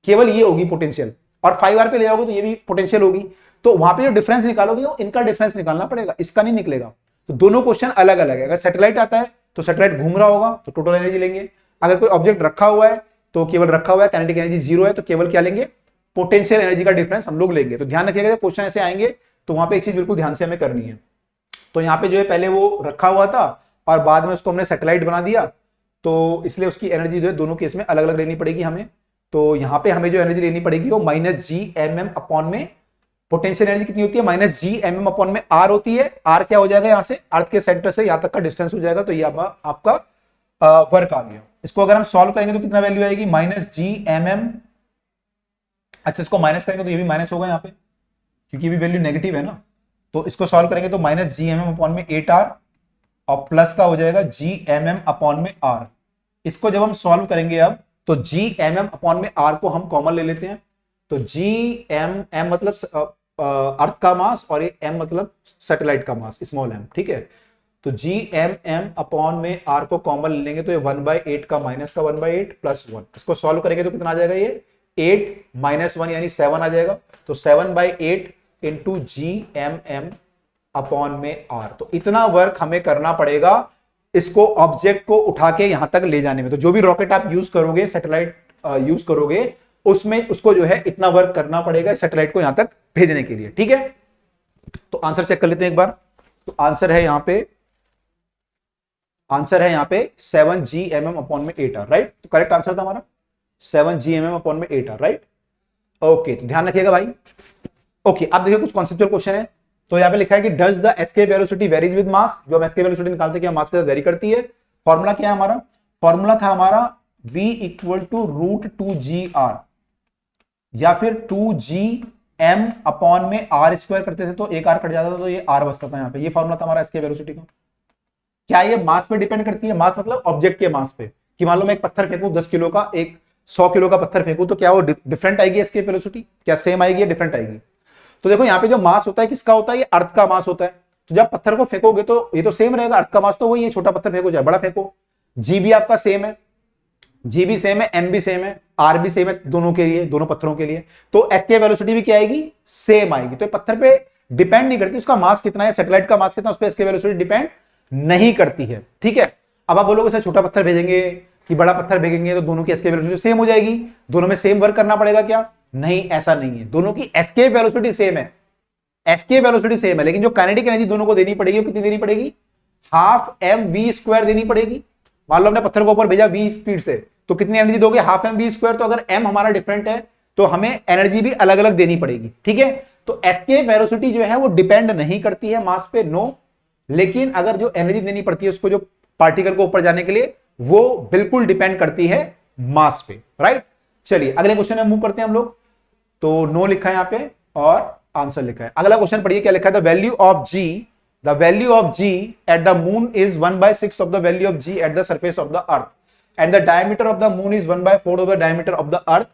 केवल ये होगी पोटेंशियल, और 5R पे ले जाओगे तो ये भी पोटेंशियल होगी, तो वहां पे जो डिफरेंस निकालोगे वो इनका डिफरेंस निकालना पड़ेगा, इसका नहीं निकलेगा। तो दोनों क्वेश्चन अलग अलग है। अगर सैटेलाइट आता है तो सैटेलाइट घूम रहा होगा तो टोटल एनर्जी लेंगे, अगर कोई ऑब्जेक्ट रखा हुआ है तो केवल रखा हुआ है, काइनेटिक एनर्जी जीरो है, तो केवल क्या लेंगे, पोटेंशियल एनर्जी का डिफरेंस हम लोग लेंगे। तो ध्यान रखिएगा जब क्वेश्चन ऐसे आएंगे तो वहां पे एक चीज बिल्कुल ध्यान से हमें करनी है, तो यहाँ पे जो है पहले वो रखा हुआ था और बाद में उसको हमने सैटेलाइट बना दिया, तो इसलिए उसकी एनर्जी जो है दोनों केस में अलग अलग लेनी पड़ेगी हमें। तो यहाँ पे हमें जो एनर्जी लेनी पड़ेगी वो minus G M M upon में पोटेंशियल एनर्जी कितनी होती है, minus G M M upon में आर होती है। आर क्या हो जाएगा, यहाँ से अर्थ के सेंटर से यहाँ तक का डिस्टेंस हो जाएगा, तो ये आपका वर्क आ गया। इसको अगर हम सॉल्व करेंगे तो कितना वैल्यू आएगी, माइनस जी एम एम, अच्छा इसको माइनस करेंगे तो ये भी माइनस होगा यहाँ पे, क्योंकि ये भी वैल्यू नेगेटिव है ना, तो इसको सॉल्व करेंगे तो minus G M M upon में 8R, और प्लस का हो जाएगा जी एम एम अपॉन में आर। इसको जब हम सॉल्व करेंगे अब, तो जी एम एम अपॉन में आर को हम कॉमन ले लेते हैं, तो जी एम एम मतलब अर्थ का मास, और ये एम मतलब सैटेलाइट का मास, स्मॉल एम, ठीक है। तो जी एम एम अपॉन में आर को कॉमन ले लेंगे तो ये 1/8 का माइनस का 1/8 प्लस 1, इसको सॉल्व करेंगे तो कितना आ जाएगा, ये 8 माइनस 1 यानी 7 आ जाएगा, तो 7/8 into G M M upon में आर। तो इतना वर्क हमें करना पड़ेगा इसको ऑब्जेक्ट को उठा के यहां तक ले जाने में। तो जो भी रॉकेट आप यूज करोगे, सैटेलाइट यूज करोगे, उसमें उसको जो है इतना वर्क करना पड़ेगा सैटेलाइट को यहां तक भेजने के लिए, ठीक है। तो आंसर चेक कर लेते हैं एक बार। तो आंसर है यहां पे 7 जी एम एम अपॉन में 8R, राइट। तो करेक्ट आंसर था हमारा 7 जी एम एम अपॉन में 8R, राइट। ओके, तो ध्यान रखिएगा भाई। ओके, अब देखिए कुछ कॉन्सेप्चुअल क्वेश्चन है। तो यहां पे लिखा है कि does the escape velocity varies with mass, जो हम एस्केप वेलोसिटी निकालते हैं क्या मास के साथ वेरी करती है। फॉर्मूला क्या है हमारा, फॉर्मूला था हमारा v equal to root 2gr, या फिर 2gm अपॉन में r स्क्वायर करते थे तो एक r कट जाता था, तो ये r बचता था यहाँ पे। ये फॉर्मूला था हमारा एस्केप वेलोसिटी का। क्या ये मास पे डिपेंड करती है, मास मतलब ऑब्जेक्ट के मास पे, कि मान लो मैं एक पत्थर फेंकूं 10 किलो का, एक 100 किलो का पत्थर फेंकूं, तो क्या वो डिफरेंट आएगी एस्केप वेलोसिटी, क्या सेम आएगी या डिफरेंट आएगी। तो देखो यहाँ पे जो मास होता है किसका होता है, ये अर्थ का मास होता है। तो जब पत्थर को फेंकोगे तो ये तो सेम रहेगा, अर्थ का मास तो वही है, छोटा पत्थर फेंको चाहे बड़ा फेंको, जी भी आपका सेम है, जी भी सेम है, एम भी सेम है, आर भी सेम है दोनों के लिए, दोनों पत्थरों के लिए। तो एस्केप वेलोसिटी भी क्या आएगी, सेम आएगी। तो पत्थर पे डिपेंड नहीं करती उसका मास कितना है, सैटेलाइट का मास कितना, उस पर एस्केप वेलोसिटी डिपेंड नहीं करती है, ठीक है। अब आप बोलोगे सर छोटा पत्थर भेजेंगे कि बड़ा पत्थर भेजेंगे तो दोनों की एस्केप वेलोसिटी सेम हो जाएगी, दोनों में सेम वर्क करना पड़ेगा क्या, नहीं, ऐसा नहीं है। दोनों की एस्केप वेलोसिटी सेम है, एस्केप वेलोसिटी सेम है, लेकिन जो काइनेटिक एनर्जी दोनों को देनी पड़ेगी वो कितनी देनी पड़ेगी, हाफ एम वी स्क्वायर देनी पड़ेगी। मान लो हमने पत्थर को ऊपर भेजा v स्पीड से, तो कितनी एनर्जी दोगे, हाफ एम वी स्क्वायर। तो अगर m हमारा डिफरेंट है तो हमें एनर्जी भी अलग अलग देनी पड़ेगी, ठीक है। तो एस्केप वेलोसिटी जो है वो डिपेंड नहीं करती है मास पे, नो, लेकिन अगर जो एनर्जी देनी पड़ती है उसको जो पार्टिकल को ऊपर जाने के लिए, वो बिल्कुल डिपेंड करती है मास पे, राइट। चलिए अगले क्वेश्चन में मूव करते हैं हम लोग। तो नो लिखा है यहां पे और आंसर लिखा है। अगला क्वेश्चन पढ़िए क्या लिखा है, the value of G, the value of G at the moon is 1/6 of the value of G at the surface of the earth and the diameter of the moon is 1/4 of the diameter of the earth,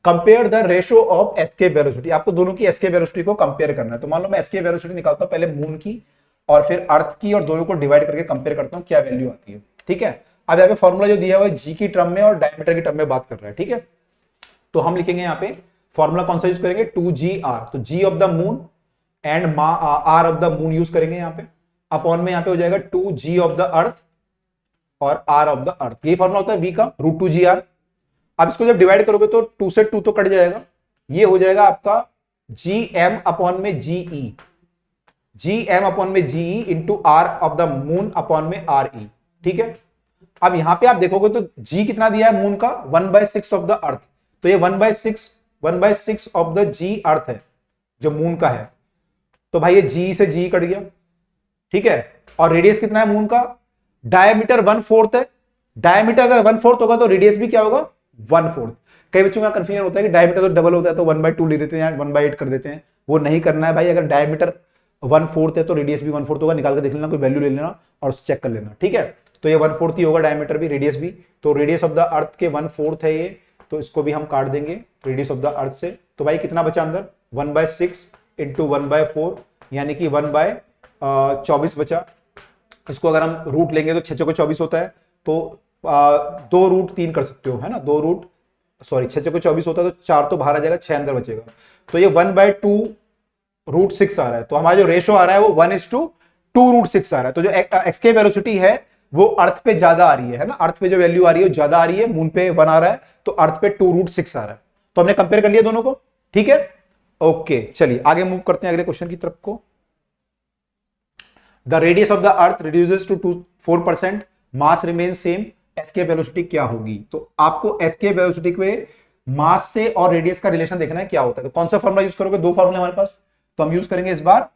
compare the ratio of escape velocity. आपको दोनों की escape velocity को compare करना है। तो मान लो मैं escape velocity निकालता हूं पहले मून की और फिर अर्थ की, और दोनों को डिवाइड करके कंपेयर करता हूं क्या वैल्यू आती है। ठीक है, अब यहाँ पे फॉर्मूला जो दिया हुआ है जी की टर्म में और डायमीटर की टर्म में बात कर रहा है। ठीक है, तो हम लिखेंगे यहाँ पे फॉर्मूला कौन सा यूज करेंगे, 2GR, तो G of the moon and R of the moon use करेंगे यहाँ पे, अपॉन में यहाँ पे हो जाएगा 2G ऑफ द अर्थ और आर ऑफ द अर्थ। ये फॉर्मूला होता है V का, √2GR। अब इसको जब डिवाइड करोगे तो 2 से 2 तो कट जाएगा, ये हो जाएगा आपका GM अपॉन में GE, GM अपॉन में GE into R of the moon upon में RE। ठीक है, अब यहां पे आप देखोगे तो G कितना दिया है मून का, 1/6 ऑफ द अर्थ, तो ये 1/6 ऑफ द G अर्थ है जो मून का है, तो भाई ये G से G कट गया। ठीक है, और रेडियस कितना है मून का, डायमीटर 1/4 है, डायमीटर अगर 1/4 होगा तो रेडियस भी क्या होगा 1/4। कई बच्चों का कंफ्यूजन होता है कि डायमीटर तो डबल होता है तो 1/2 ले देते हैं, 1/8 कर देते हैं, वो नहीं करना है भाई। अगर डायमीटर 1/4 है तो रेडियस भी 1/4 होगा, निकाल के देख लेना, कोई वैल्यू ले लेना और चेक कर लेना। ठीक है, तो ये 1/4 ही होगा, डायमीटर भी रेडियस भी, तो रेडियस ऑफ द अर्थ के 1/4 है ये, तो इसको भी हम काट देंगे रेडियस ऑफ द अर्थ से। तो भाई कितना बचा अंदर, 1/6 इंटू 1/4 यानी कि 1/24 बचा। इसको अगर हम रूट लेंगे तो 6 चौके 24 होता है, तो 2√3 कर सकते हो, है ना, 6 चौके 24 होता है तो 4 तो बाहर आ जाएगा, 6 अंदर बचेगा, तो ये 1/2√6 आ रहा है। तो हमारा जो रेशो आ रहा है वो 1:2√6 आ रहा है। तो जो एक्सके वेलोसिटी है वो अर्थ पे ज्यादा आ रही है ना, अर्थ पे जो वैल्यू आ रही है ज्यादा आ रही है, मून पे 1 आ रहा है, तो अर्थ पे 2√6 आ रहा है। तो हमने कंपेयर कर लिया दोनों को। ठीक है, ओके, चलिए आगे मूव करते हैं अगले क्वेश्चन की तरफ को। The radius of the earth reduces to 4%, mass remain same, escape velocity क्या होगी। तो आपको एस्केप वेलोसिटी के मास से और रेडियस का रिलेशन देखना है क्या होता है। तो कौन सा फॉर्मूला यूज करोगे, दो फॉर्मूले हमारे पास, तो हम यूज करेंगे इस बार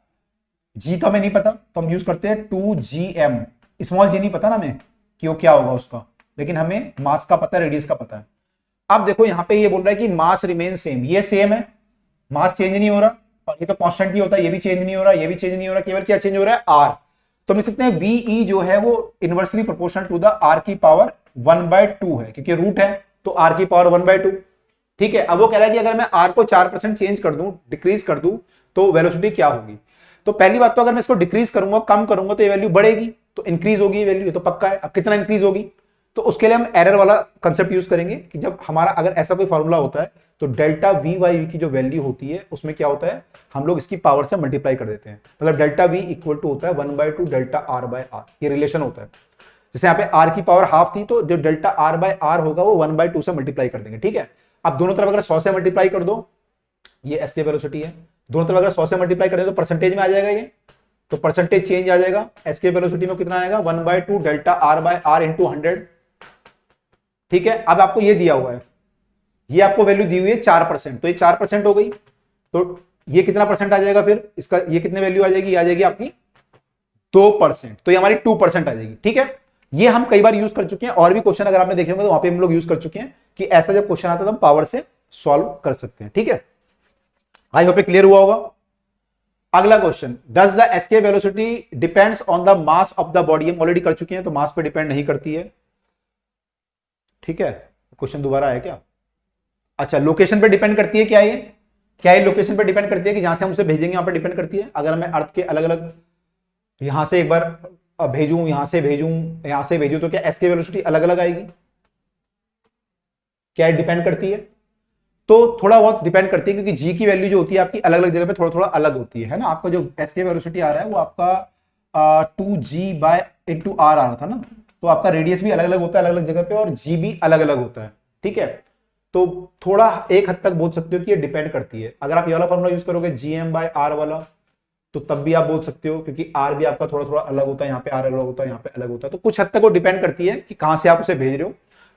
जी तो हमें नहीं पता, तो हम यूज करते हैं 2GM, स्मॉल जी नहीं पता ना हमें कि वो क्या होगा उसका, लेकिन हमें मास का पता है, रेडियस का पता है। अब देखो यहां पे ये बोल रहा है कि मास रिमेन सेम, ये सेम है, मास चेंज नहीं हो रहा, और ये तो कांस्टेंट ही होता है, ये भी चेंज नहीं हो रहा, ये भी चेंज नहीं हो रहा, केवल क्या चेंज हो रहा है आर। तो हम लिख सकते हैं VE जो है वो inversely proportional to the R की पावर 1/2 है, क्योंकि रूट है तो आर की पावर 1/2। ठीक है, अब वो कह रहा है कि अगर मैं आर को 4% चेंज कर दूं, डिक्रीज कर दूं, तो वेलोसिटी क्या होगी। तो पहली बात तो अगर मैं इसको डिक्रीज करूंगा, कम करूंगा, तो ये वैल्यू बढ़ेगी, तो इंक्रीज होगी वैल्यू, ये तो पक्का है। अब कितना इंक्रीज होगी, तो उसके लिए हम एरर वाला कंसेप्ट यूज करेंगे कि जब हमारा अगर ऐसा कोई फॉर्मूला होता है तो डेल्टा V/V की जो वैल्यू होती है उसमें क्या होता है, हम लोग इसकी पावर से मल्टीप्लाई कर देते हैं, मतलब डेल्टा V इक्वल टू होता है 1/2 डेल्टा R/R, ये रिलेशन होता है। जैसे यहाँ पे R की पावर हाफ थी, तो जो डेल्टा R/R होगा वो 1/2 से मल्टीप्लाई कर देंगे। ठीक है, अब दोनों तरफ अगर 100 से मल्टीप्लाई कर दो, ये एस्केप वेलोसिटी है, दोनों तरफ अगर 100 से मल्टीप्लाई कर दे तो परसेंटेज में आ जाएगा ये, तो परसेंटेज चेंज आ जाएगा। एस्केप वेलोसिटी में कितना आएगा, 1/2 डेल्टा R/R इंटू 100। ठीक है, अब आपको ये दिया हुआ है, ये आपको वैल्यू दी हुई है 4%, तो ये 4% हो गई, तो ये कितना परसेंट आ जाएगा फिर इसका, ये कितने वैल्यू आ जाएगी आपकी 2%, तो ये हमारी 2% आ जाएगी। ठीक है, ये हम कई बार यूज कर चुके हैं, और भी क्वेश्चन अगर आपने देखे होंगे तो वहां पे हम लोग यूज कर चुके हैं कि ऐसा जब क्वेश्चन आता है तो हम पावर से सॉल्व कर सकते हैं। ठीक है, आई होप क्लियर हुआ होगा। अगला question, does the escape velocity depends on the mass of the body, हम ऑलरेडी कर चुके हैं, तो मास पे डिपेंड नहीं करती है। ठीक है, क्वेश्चन दोबारा है क्या, अच्छा लोकेशन पे डिपेंड करती है क्या, ये लोकेशन पे डिपेंड करती है कि जहां से हम उसे भेजेंगे वहां पे डिपेंड करती है। अगर मैं अर्थ के अलग अलग यहां से एक बार भेजूं, यहां से भेजूं, तो क्या एस्केप वेलोसिटी अलग अलग आएगी, क्या डिपेंड करती है, तो थोड़ा बहुत डिपेंड करती है, क्योंकि जी की वैल्यू जो होती है आपकी अलग अलग जगह पे थोड़ा थोड़ा अलग होती है ना। आपका जो एस्केप वेलोसिटी आ रहा है वो आपका 2G/R आ रहा था ना, तो आपका रेडियस भी अलग अलग होता है अलग अलग जगह पे, और जी भी अलग अलग होता है। ठीक है, तो थोड़ा एक हद तक बोल सकते हो कि ये डिपेंड करती है। अगर आप ये वाला फॉर्मूला यूज करोगे GM/R वाला, तो तब भी आप बोल सकते हो, क्योंकि R भी आपका थोड़ा थोड़ा अलग होता है, यहाँ पे R अलग होता है, यहाँ पे अलग होता है, तो कुछ हद तक वो डिपेंड करती है कि कहां से आप उसे भेज रहे हो।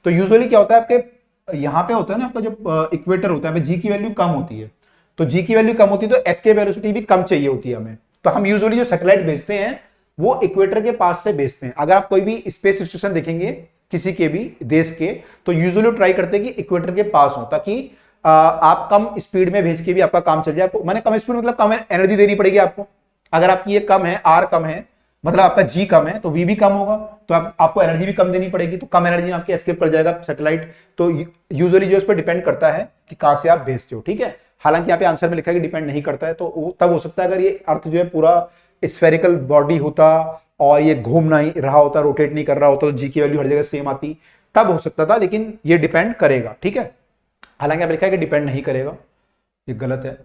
तो यूजुअली क्या होता है, आपके यहाँ पे होता है ना, आपका जो इक्वेटर होता है, जी की वैल्यू कम होती है, तो जी की वैल्यू कम होती है तो एस्केप वेलोसिटी भी कम चाहिए होती है हमें। तो हम यूजुअली जो सैटेलाइट भेजते हैं वो इक्वेटर के पास से भेजते हैं। अगर आप कोई भी स्पेस स्टेशन देखेंगे किसी के भी देश के, तो यूजुअली ट्राई करते हैं कि इक्वेटर के पास हो, ताकि आप कम स्पीड में भेज के भी आपका काम चल जाए। आपको मैंने कम स्पीड मतलब कम एनर्जी देनी पड़ेगी आपको। अगर आपकी ये कम है, आर कम है, मतलब आपका जी कम है, तो वी भी कम होगा, तो आपको एनर्जी भी कम देनी पड़ेगी, तो कम एनर्जी में आपकी एस्केप कर जाएगा सैटेलाइट। तो यूजुअली जो इस पर डिपेंड करता है कि कहां से आप भेजते हो, ठीक है। हालांकि यहाँ पे आंसर में लिखा है कि डिपेंड नहीं करता है, तो तब हो सकता है अगर ये अर्थ जो है पूरा स्फेरिकल बॉडी होता और ये घूम नहीं रहा होता, रोटेट नहीं कर रहा होता, तो जी की वैल्यू हर जगह सेम आती, तब हो सकता था, लेकिन ये डिपेंड करेगा, ठीक है। हालांकि आप लिखा है कि डिपेंड नहीं करेगा, ये गलत है।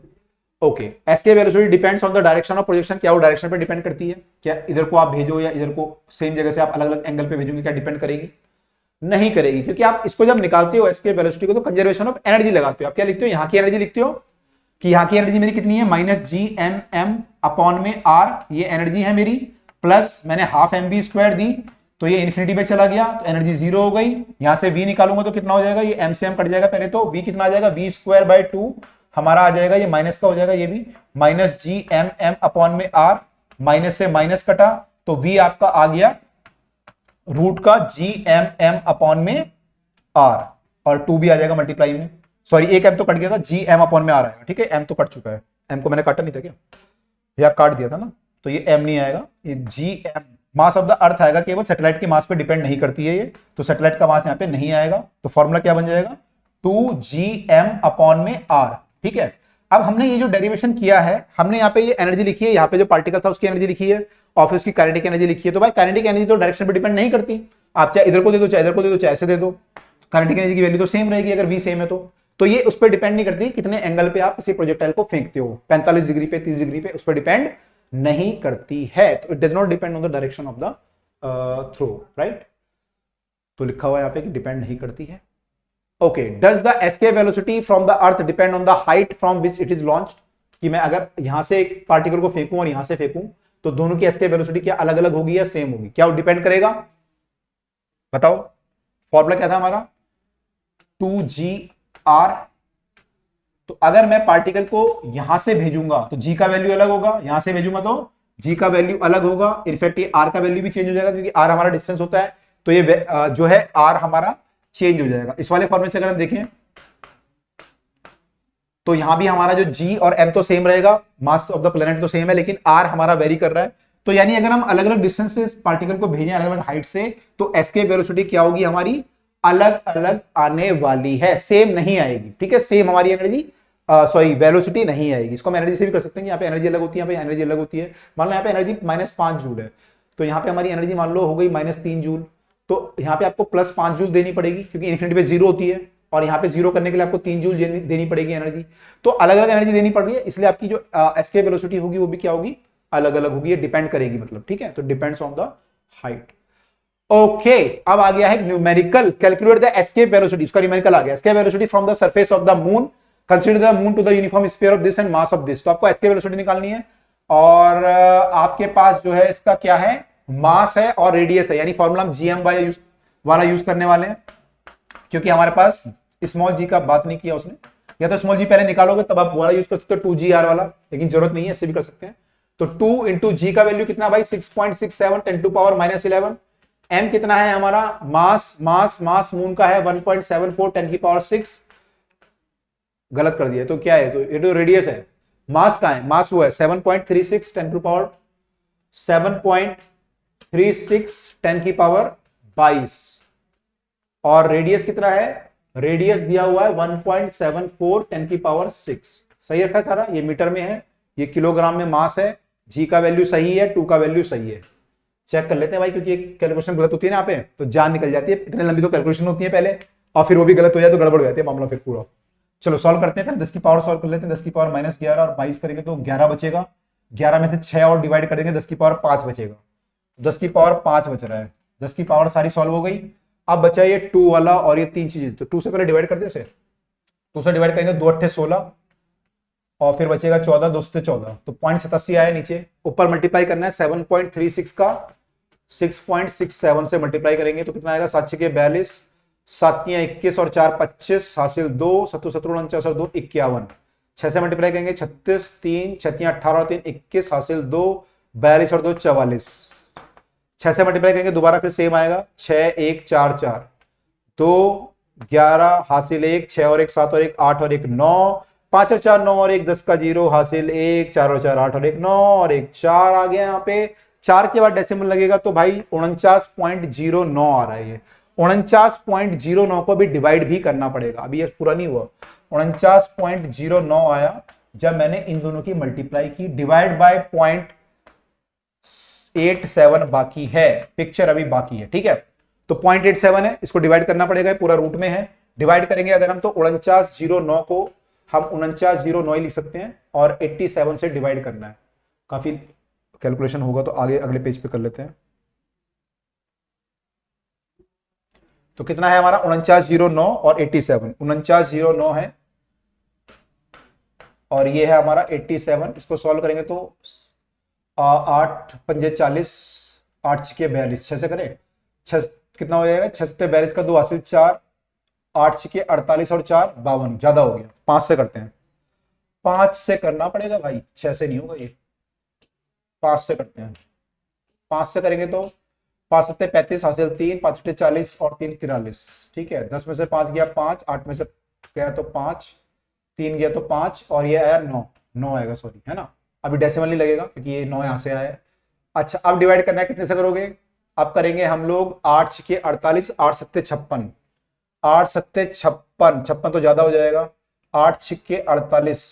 Okay, escape velocity depends on the direction of projection. क्या वो डायरेक्शन पे डिपेंड करती है? क्या इधर को आप भेजो या इधर को सेम जगह से आप अलग अलग एंगल पे भेजोगे, क्या डिपेंड करेगी? नहीं करेगी, क्योंकि आप इसको जब निकालते हो एस्केप वेलोसिटी को, तो कंजर्वेशन ऑफ एनर्जी लगाते हो। आप क्या लिखते हो? यहाँ की एनर्जी लिखते हो कि यहाँ की एनर्जी मेरी कितनी है, minus G M M upon में आर, ये एनर्जी है मेरी, प्लस मैंने हाफ एम बी स्क्वायर दी, तो ये इन्फिनिटी पे चला गया, तो एनर्जी जीरो हो गई। यहां से v निकालूंगा तो कितना हो जाएगा, ये एम से एम कट जाएगा पहले, तो v कितना आ जाएगा, वी स्क्वायर बाय 2 हमारा आ जाएगा, ये माइनस का हो जाएगा, ये भी minus G M M upon में आर, माइनस से माइनस कटा, तो v आपका आ गया रूट का जी एम एम अपॉन में आर, और 2 भी आ जाएगा मल्टीप्लाई में, सॉरी एक एम तो कट गया था, जी एम अपॉन में आर आएगा, ठीक है। एम तो कट चुका है, एम को मैंने काटा नहीं था क्या, या काट दिया था ना, तो ये एम नहीं आएगा, ये G M mass of the earth आएगा, केवल सैटेलाइट के मास पे डिपेंड नहीं करती है ये, तो सैटेलाइट का मास यहाँ पे नहीं आएगा, तो फॉर्मूला क्या बन जाएगा, 2gm अपॉन में r, ठीक है। अब हमने ये जो डेरिवेशन किया है, हमने यहाँ पे ये एनर्जी लिखी है, यहाँ पे जो पार्टिकल था उसकी एनर्जी लिखी है, और फिर उसकी काइनेटिक एनर्जी लिखी है। तो भाई काइनेटिक एनर्जी तो डायरेक्शन पे डिपेंड नहीं करती, आप चाहे इधर को दे दो, चाहे इधर को दे दो, चाहे ऐसे दे दो, काइनेटिक एनर्जी की वैल्यू तो सेम रहेगी अगर v सेम है तो ये उस पर डिपेंड नहीं करती कितने एंगल पे आप किसी प्रोजेक्टाइल को फेंकते हो, 45 डिग्री पे, 30 डिग्री पे, उस पर डिपेंड नहीं करती है। तो it does not depend on the direction of the throw, right. तो लिखा हुआ यहाँ पे कि डिपेंड नहीं करती है। Okay, does the escape velocity from the earth depend on the height from which it is launched? कि मैं अगर यहां से एक पार्टिकल को फेंकूं और यहां से फेंकूं, तो दोनों की एस्केप वेलोसिटी क्या अलग अलग होगी या सेम होगी? क्या वो डिपेंड करेगा? बताओ, फॉर्मूला क्या था हमारा, 2gr। तो अगर मैं पार्टिकल को यहां से भेजूंगा तो g का वैल्यू अलग होगा, यहां से भेजूंगा तो g का वैल्यू अलग होगा, इनफैक्ट ये r का वैल्यू भी चेंज हो जाएगा, क्योंकि r हमारा डिस्टेंस होता है, तो ये जो है r हमारा चेंज हो जाएगा। इस वाले फॉर्मूले से अगर हम देखें तो यहां भी हमारा जो g और m तो सेम रहेगा, मास ऑफ द प्लेनेट तो सेम है, लेकिन r हमारा वेरी कर रहा है। तो यानी अगर हम अलग अलग डिस्टेंस से पार्टिकल को भेजें, अलग अलग हाइट से, तो एस्केप वेलोसिटी क्या होगी हमारी, अलग अलग आने वाली है, सेम नहीं आएगी, ठीक है। सेम हमारी एनर्जी सॉरी वेलोसिटी नहीं आएगी। इसको हम एनर्जी से भी कर सकते हैं, यहाँ पे एनर्जी अलग होती है, यहाँ पे एनर्जी अलग होती है। मान लो यहाँ पे एनर्जी -5 जूल है, तो यहाँ पे हमारी एनर्जी मान लो हो गई -3 जूल, तो यहाँ पे आपको +5 जूल देनी पड़ेगी, क्योंकि इन्फिनिटी पे 0 होती है, और यहाँ पे 0 करने के लिए आपको 3 जूल देनी पड़ेगी एनर्जी। तो अलग अलग एनर्जी देनी पड़ रही है, इसलिए आपकी जो एस्केप वेलोसिटी होगी वो भी क्या होगी, अलग अलग होगी, ये डिपेंड करेगी, मतलब, ठीक है। तो depends on the height. Okay, अब आ गया है numerical, calculate the escape velocity. इसका न्यूमेरिकल आ गया, escape velocity from the surface of the moon, consider the moon to the uniform sphere of this and mass of this. तो आपको escape velocity निकालनी है, और आपके पास जो है इसका क्या है, मास है और रेडियस है, यानी फॉर्मूला हम gm वाला यूज करने वाले हैं, क्योंकि हमारे पास स्मॉल g का बात नहीं किया उसने, या तो स्मॉल g पहले निकालोगे तब आप वाला यूज कर सकते हो 2gr वाला, लेकिन जरूरत नहीं है, इससे भी कर सकते हैं। तो 2 इंटू जी का वैल्यू कितना भाई, 6.67 10 टू पावर -11। m कितना है हमारा, मास मून का है 1.74 10 की पावर 6, गलत कर दिया, तो क्या है, तो ये तो रेडियस है, मास का है, मास वो है 7.36 10 टू पावर 7.36 10 की पावर 22, और रेडियस कितना है, रेडियस दिया हुआ है 1.74 10 की पावर 6। सही रखा है सारा, ये मीटर में है, ये किलोग्राम में मास है, जी का वैल्यू सही है, 2 का वैल्यू सही है। चेक कर लेते हैं भाई, क्योंकि कैलकुलेशन गलत होती है ना यहाँ पे, तो जान निकल जाती है, इतने लंबी तो कैलकुलेशन होती है पहले, और फिर वो भी गलत हो जाए तो गड़बड़ हो जाती है मामला फिर पूरा। चलो सॉल्व करते हैं, पहले 10 की पावर सॉल्व कर लेते हैं, 10 की पावर -11 और 22 करेंगे तो 11 बचेगा, 11 में से 6 और डिवाइड करेंगे, 10 की पावर 5 बचेगा, 10 की पावर 5 बच रहा है, 10 की पावर सारी सॉल्व हो गई। अब बचा ये 2 वाला और ये 3 चीजें, तो 2 से पहले डिवाइड कर दे, 2 से डिवाइड करेंगे, 2 8 16, और फिर बचेगा 14, 2 से 14, तो 0.87 आया नीचे, ऊपर मल्टीप्लाई करना है 7.36 का 6.67 से मल्टीप्लाई करेंगे तो कितना आएगा, 7 6 42, 7 21 और 4 25, हासिल 2, 7 7 49 और 2 51, 6 से मल्टीप्लाई करेंगे 36, 3 6 18 और 3 21, हासिल 2, 42 और 2 44, 6 से मल्टीप्लाई करेंगे दोबारा फिर सेम आएगा, 6 1 4 4, 2 11 हासिल 1, 6 और 1 7 और 1 8 और 1 9, 5 और 4 9 और 1 10 का 0 हासिल 1, 4 और 4 8 और 1 9 और 1 4 आ गया। यहाँ पे 4 के बाद डेसिमल लगेगा तो भाई 49.09 आ रहा है। ये 49.09 को भी डिवाइड भी करना पड़ेगा, अभी ये पूरा नहीं हुआ। 49.09 आया जब मैंने इन दोनों की मल्टीप्लाई की, डिवाइड बाय 0.87 बाकी है, पिक्चर अभी बाकी है, ठीक है। तो 0.87 है, इसको डिवाइड करना पड़ेगा, पूरा रूट में है। डिवाइड करेंगे अगर हम तो 4909 को हम 4909 ही लिख सकते हैं और 87 से डिवाइड करना है। काफी कैलकुलेशन होगा तो आगे अगले पेज पे कर लेते हैं। तो कितना है हमारा 4909 और 87, 4909 है और ये है हमारा 87। इसको सॉल्व करेंगे तो 8 पंजे 40, 8 छके 42, 6 से करें 6 कितना हो जाएगा, 6 से 42 का 2 हासिल 4, 8 छके 48 और 4 52, ज्यादा हो गया। 5 से करते हैं, 5 से करना पड़ेगा भाई, 6 से नहीं होगा ये, 5 से करते हैं। 5 से करेंगे तो 5 सत्ते 35 हासिल 3, 5 अट्ठे 40 और 3 43, ठीक है। 10 में से 5 गया 5, 8 में से गया तो 5, 3 गया तो 5 और ये आया 9, 9 आएगा सॉरी, है ना। अभी डेसिमल नहीं लगेगा क्योंकि ये 9 यहां से आया है। अच्छा अब डिवाइड करना है, कितने से करोगे, अब करेंगे हम लोग 8 छके 48, 8 सत्ते 56, 8 सत्ते 56, 56 तो ज्यादा हो जाएगा, 8 छके 48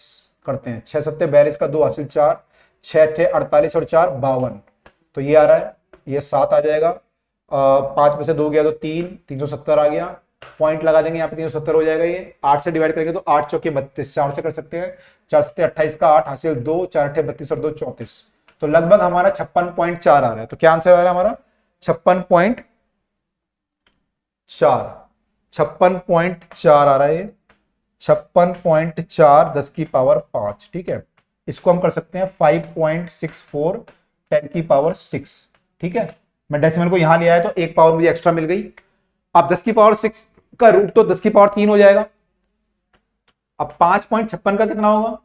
करते हैं, 6 सत्ते 42 का 2 हासिल 4, 6 अट्ठे 48 और 4 52, तो ये आ रहा है, ये 7 आ जाएगा। 5 में से 2 गया तो 3, 370 आ गया। पॉइंट लगा देंगे यहाँ पे, 370 हो जाएगा। ये 8 से डिवाइड करेंगे तो 8 चौके 32, 4 से कर सकते हैं, 4 सत्ते 28 का 8 हासिल 2, 4 अट्ठे 32 और 2 34, तो लगभग हमारा 56.4 आ रहा है। तो क्या आंसर आ रहा है हमारा 56.4, 56.4 आ रहा है, 56.4 10 की पावर 5, ठीक है। इसको हम कर सकते हैं 5.64 10 की पावर 6, ठीक है। मैं डेसिमल को यहां ले आया तो एक पावर मुझे एक्स्ट्रा मिल गई। अब 10 की पावर 6 का रूट तो 10 की पावर 3 हो जाएगा। अब 5.56 का कितना होगा,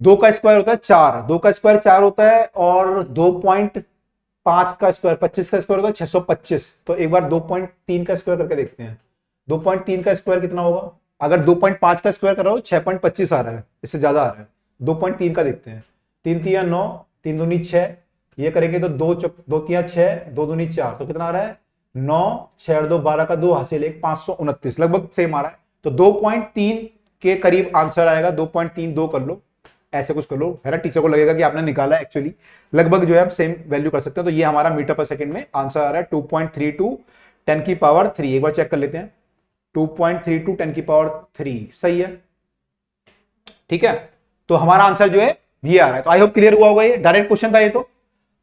2 का स्क्वायर होता है 4, 2 का स्क्वायर 4 होता है और 2.5 का स्क्वायर 25 का स्क्वायर होता है 625। तो एक बार 2.3 का स्क्वायर करके देखते हैं, 2.3 का स्क्वायर कितना होगा, अगर 2.5 का स्क्वायर कर रहा हो 6.25 आ रहा है, इससे ज्यादा आ रहा है। 2.3 का देखते हैं, 3 तिया 9, 3 दूनी 6, ये करेंगे तो 2 तिया 6, 2 दूनी 4, तो कितना आ रहा है 9, 6 और 2 12 का 2 हासिल 1, 529, लगभग सेम आ रहा है। तो 2.3 के करीब आंसर आएगा, 2.32 कर लो, ऐसे कुछ कर लो, है ना। टीचर को लगेगा कि आपने निकाला, एक्चुअली लगभग जो है हम सेम वैल्यू कर सकते हैं। तो ये हमारा मीटर पर सेकंड में आंसर आ रहा है 2.32 10 की पावर 3। एक बार चेक कर लेते हैं, 2.32 10 की पावर 3 सही है, ठीक है। तो हमारा आंसर जो है ये आ रहा है। तो आई होप क्लियर हुआ होगा, ये डायरेक्ट क्वेश्चन था ये तो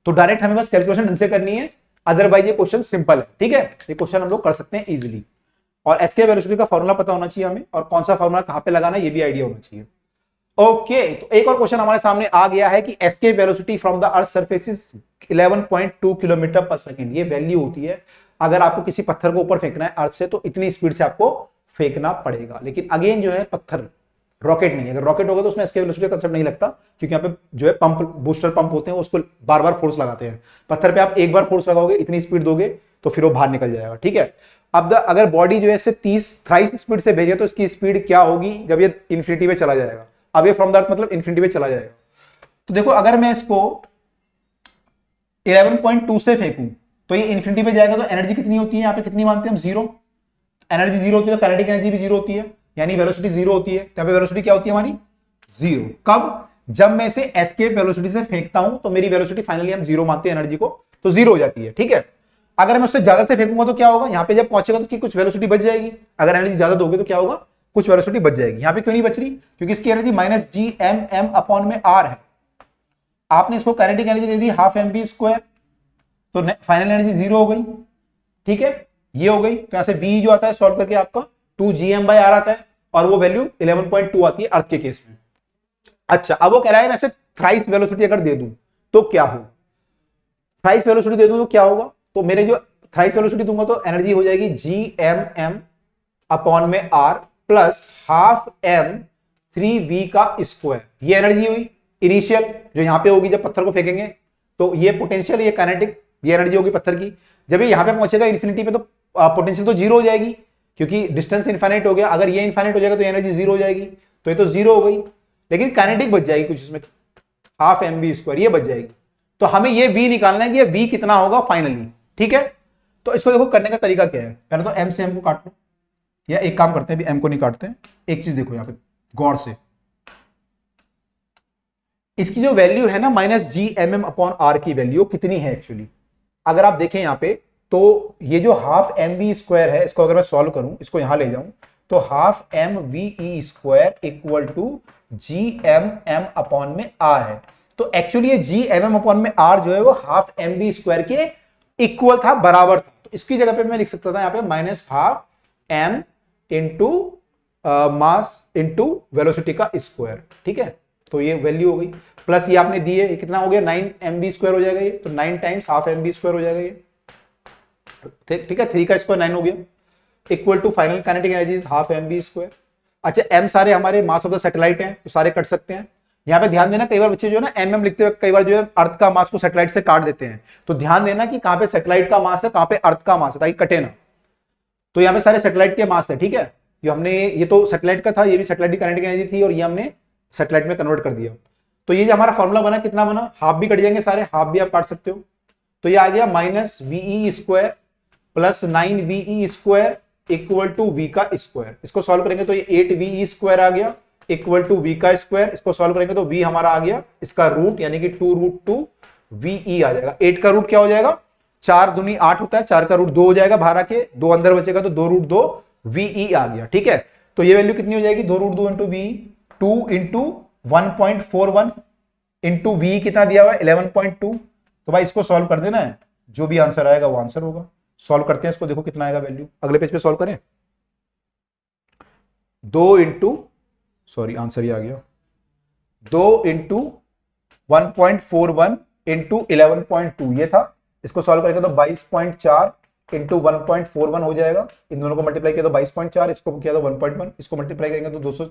डायरेक्ट हमें बस कैलकुलेशन ढंग से करनी है, अदरवाइज ये क्वेश्चन सिंपल है, ठीक है। ये क्वेश्चन हम लोग कर सकते हैं इजीली। और एसके वेलोसिटी का फॉर्मूला पता होना चाहिए हमें, और कौन सा फॉर्मूला कहां पे लगाना ये भी आइडिया होना चाहिए। ओके, तो एक और क्वेश्चन हमारे सामने आ गया है कि escape velocity from the earth surface is 11.2 kilometre पर सेकंड। ये वैल्यू होती है अगर आपको किसी पत्थर को ऊपर फेंकना है अर्थ से तो इतनी स्पीड से आपको फेंकना पड़ेगा। लेकिन अगेन जो है पत्थर, रॉकेट नहीं, अगर रॉकेट होगा तो उसमें एस्केप वेलोसिटी का कंसेप्ट नहीं लगता, क्योंकि यहाँ पे जो है पंप, बूस्टर पंप होते हैं, उसको बार बार फोर्स लगाते हैं। पत्थर पे आप एक बार फोर्स लगाओगे, इतनी स्पीड दोगे तो फिर वो बाहर निकल जाएगा, ठीक है। अब अगर बॉडी जो है 30 थ्राइस स्पीड से भेजे तो इसकी स्पीड क्या होगी जब ये इन्फिनिटी पे चला जाएगा। अवे फ्रॉम द अर्थ मतलब इन्फिनिटी पे चला जाएगा। तो देखो अगर मैं इसको 11.2 से फेंकूं तो ये इन्फिनिटी पे जाएगा, तो एनर्जी कितनी होती है यहाँ पे, कितनी मानते हैं हम, 0। एनर्जी 0 होती है तो काइनेटिक एनर्जी भी 0 होती है, यानी वेलोसिटी 0 होती है। यहाँ पे वेलोसिटी क्या होती है हमारी 0। कब, जब मैं इसे एस्केप वेलोसिटी से फेंकता हूं तो मेरी वेलोसिटी फाइनली हम 0 मानते हैं एनर्जी को, तो 0 हो जाती है, ठीक है। अगर मैं उससे ज्यादा से फेंकूंगा तो क्या होगा, यहाँ पे जब पहुंचेगा तो कुछ वेलोसिटी बच जाएगी। अगर एनर्जी ज्यादा दोगे तो क्या होगा, कुछ वेलोसिटी बच जाएगी। यहाँ पे क्यों नहीं बच रही, क्योंकि इसकी एनर्जी -gm/m में r है। आपने इसको काइनेटिक एनर्जी दे दी ½ mv², तो फाइनल एनर्जी 0 हो गई, ठीक है, ये हो गई। तो यहां से v जो आता है सॉल्व करके आपका 2gm/r आता है, और वो वैल्यू 11.2 आती है अर्थ के केस में। अच्छा, अब वो कह रहा है वैसे थ्राइस वेलोसिटी अगर दे दूं तो क्या हो, थ्राइस वेलोसिटी दे दूं तो क्या होगा, तो मेरे जो थ्राइस वेलोसिटी दूंगा तो एनर्जी हो जाएगी gmm/r प्लस ½ m3v²। ये एनर्जी हुई इनिशियल जो यहां पे होगी जब पत्थर को फेंकेंगे, तो ये पोटेंशियल, ये काइनेटिक, ये एनर्जी होगी पत्थर की। जब ये यहां पे पहुंचेगा इन्फिनिटी पे तो पोटेंशियल तो 0 हो जाएगी, क्योंकि डिस्टेंस इनफाइनाइट हो गया, अगर ये इनफाइनाइट हो जाएगा तो एनर्जी जीरो हो जाएगी, तो ये तो जीरो हो गई, लेकिन काइनेटिक बच जाएगी कुछ इसमें, हाफ एम बी स्क्वायर ये बच जाएगी। तो हमें ये v निकालना है कि ये v कितना होगा फाइनली, ठीक है। तो इसको देखो करने का तरीका क्या है, पहले तो m से m को काट लो, या एक काम करते हैं अभी m को नहीं काटते हैं, एक चीज देखो यहां पे गौर से, इसकी जो वैल्यू है ना minus G M M upon R की वैल्यू कितनी है एक्चुअली, अगर आप देखें यहां पे तो ये जो हाफ एम वी स्क्वायर है, इसको अगर मैं सॉल्व करूं, इसको यहां ले जाऊं, तो half M V E square equal to G M M upon में आर है। तो एक्चुअली ये जी एम एम अपॉन में आर जो है वो हाफ एम वी स्क्वायर के इक्वल था, बराबर था। तो इसकी जगह पे मैं लिख सकता था यहाँ पे minus half M into mass into velocity का स्क्वायर, ठीक है। तो ये वैल्यू हो गई, प्लस ये आपने दी है, कितना हो गया 9 एम बी स्क्वायर हो जाएगा ये, तो 9 times half M B square हो जाएगा ये, ठीक है। 3 का स्क्वायर 9 हो गया, equal to final kinetic energy is half M B square. अच्छा एम सारे हमारे मास ऑफ द सैटेलाइट हैं, तो सारे कट सकते हैं। यहाँ पे ध्यान देना, कई बार बच्चे जो है ना एम लिखते हुए कई बार जो है अर्थ का मास को सैटेलाइट से काट देते हैं, तो ध्यान देना कि कहां पे सैटेलाइट का मास है, कहां पे अर्थ का मास है, ताकि कटे ना। तो यहाँ पे सारे सैटेलाइट के मास है, ठीक है। जो हमने ये तो सैटेलाइट का था, ये भी सैटेलाइट की काइनेटिक एनर्जी थी, और ये हमने सैटेलाइट में कन्वर्ट कर दिया। तो ये जो हमारा फॉर्मूला बना कितना बना, हाफ भी कट जाएंगे सारे, हाफ भी आप काट सकते हो, तो ये आ गया minus VE square plus 9 VE square equal to V का स्क्वायर। इसको सॉल्व करेंगे तो ये 8 वी स्क्वायर आ गया इक्वल टू वी का स्क्वायर। इसको सॉल्व करेंगे तो वी हमारा आ गया इसका रूट, यानी कि 2√2 वी आ जाएगा। 8 का रूट क्या हो जाएगा, 4 दूनी 8 होता है, 4 का रूट 2 हो जाएगा, बाहर आके 2 अंदर बचेगा, तो 2√2 वी आ गया, ठीक है। तो ये वैल्यू कितनी हो जाएगी, 2√2 into V, 2 into 1.41 into V कितना दिया हुआ है 11.2। तो भाई इसको सॉल्व कर देना है, जो भी आंसर आएगा वो आंसर होगा। सॉल्व करते हैं इसको, देखो कितना आएगा वैल्यू, अगले पेज पे सॉल्व करें। 2 इंटू सॉरी आंसर ही आ गया, 2 इंटू 1.41 इंटू 11.2 ये था। इसको सॉल्व करेंगे तो 22.4 इंटू 1.41 हो जाएगा। इन दोनों को मल्टीप्लाई किया तो 22.4, इसको किया तो 1.1, इसको मल्टीप्लाई करेंगे तो 200,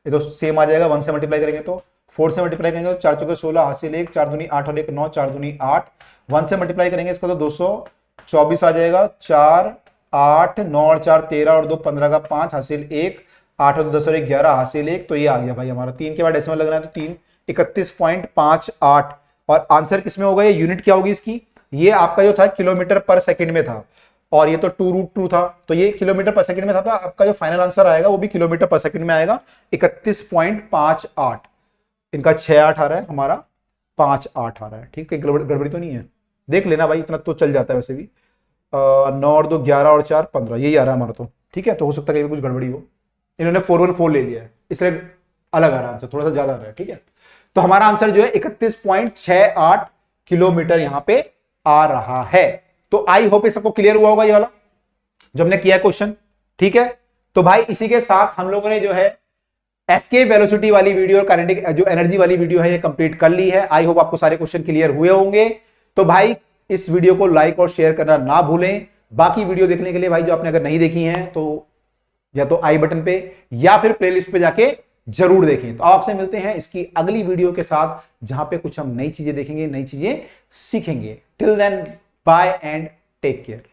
ये तो सेम आ जाएगा। 1 से मल्टीप्लाई करेंगे तो 4 से मल्टीप्लाई करेंगे तो 4 चौके 16 हासिल 1, 4 दूनी 8 और 1 9, 4 दूनी 8। 1 से मल्टीप्लाई करेंगे इसको तो 224 आ जाएगा, 4 8 9 और 4 13 और 2 15 का 5 हासिल 1, 8 और 10 और 1 11 हासिल 1। तो ये आ गया भाई हमारा, 3 के बाद डेसिमल लगना है तो 3 31.58। और आंसर किसमें होगा, ये यूनिट क्या होगी इसकी, ये आपका जो था किलोमीटर पर सेकंड में था, और ये तो 2√2 था, तो ये किलोमीटर पर सेकंड में था, तो आपका जो फाइनल आंसर आएगा वो भी किलोमीटर पर सेकंड में आएगा, 31.58। इनका 6-8 आ रहा है, हमारा 5-8 आ रहा है, ठीक है। गड़बड़ी तो नहीं है, देख लेना भाई, इतना तो चल जाता है वैसे भी। 9 और 2 11 और 4 15 यही आ रहा है हमारा, तो ठीक है। तो हो सकता है कि कुछ गड़बड़ी हो, इन्होंने 414 ले लिया है, इसलिए अलग आ रहा है आंसर, थोड़ा सा ज्यादा आ रहा है, ठीक है। तो हमारा आंसर जो है 31.68 किलोमीटर यहां पे आ रहा है। तो आई होप ये सबको क्लियर हुआ होगा ये वाला जो हमने किया क्वेश्चन, ठीक है। तो भाई इसी के साथ हम लोगों ने जो है एस्केप वेलोसिटी वाली वीडियो और काइनेटिक जो एनर्जी वाली वीडियो है ये कंप्लीट कर ली है। आई होप आपको सारे क्वेश्चन क्लियर हुए होंगे। तो भाई इस वीडियो को लाइक और शेयर करना ना भूलें। बाकी वीडियो देखने के लिए भाई जो आपने अगर नहीं देखी है तो या तो आई बटन पे या फिर प्लेलिस्ट पे जाके जरूर देखें। तो आपसे मिलते हैं इसकी अगली वीडियो के साथ, जहां पे कुछ हम नई चीजें देखेंगे, नई चीजें सीखेंगे। Till then bye and take care.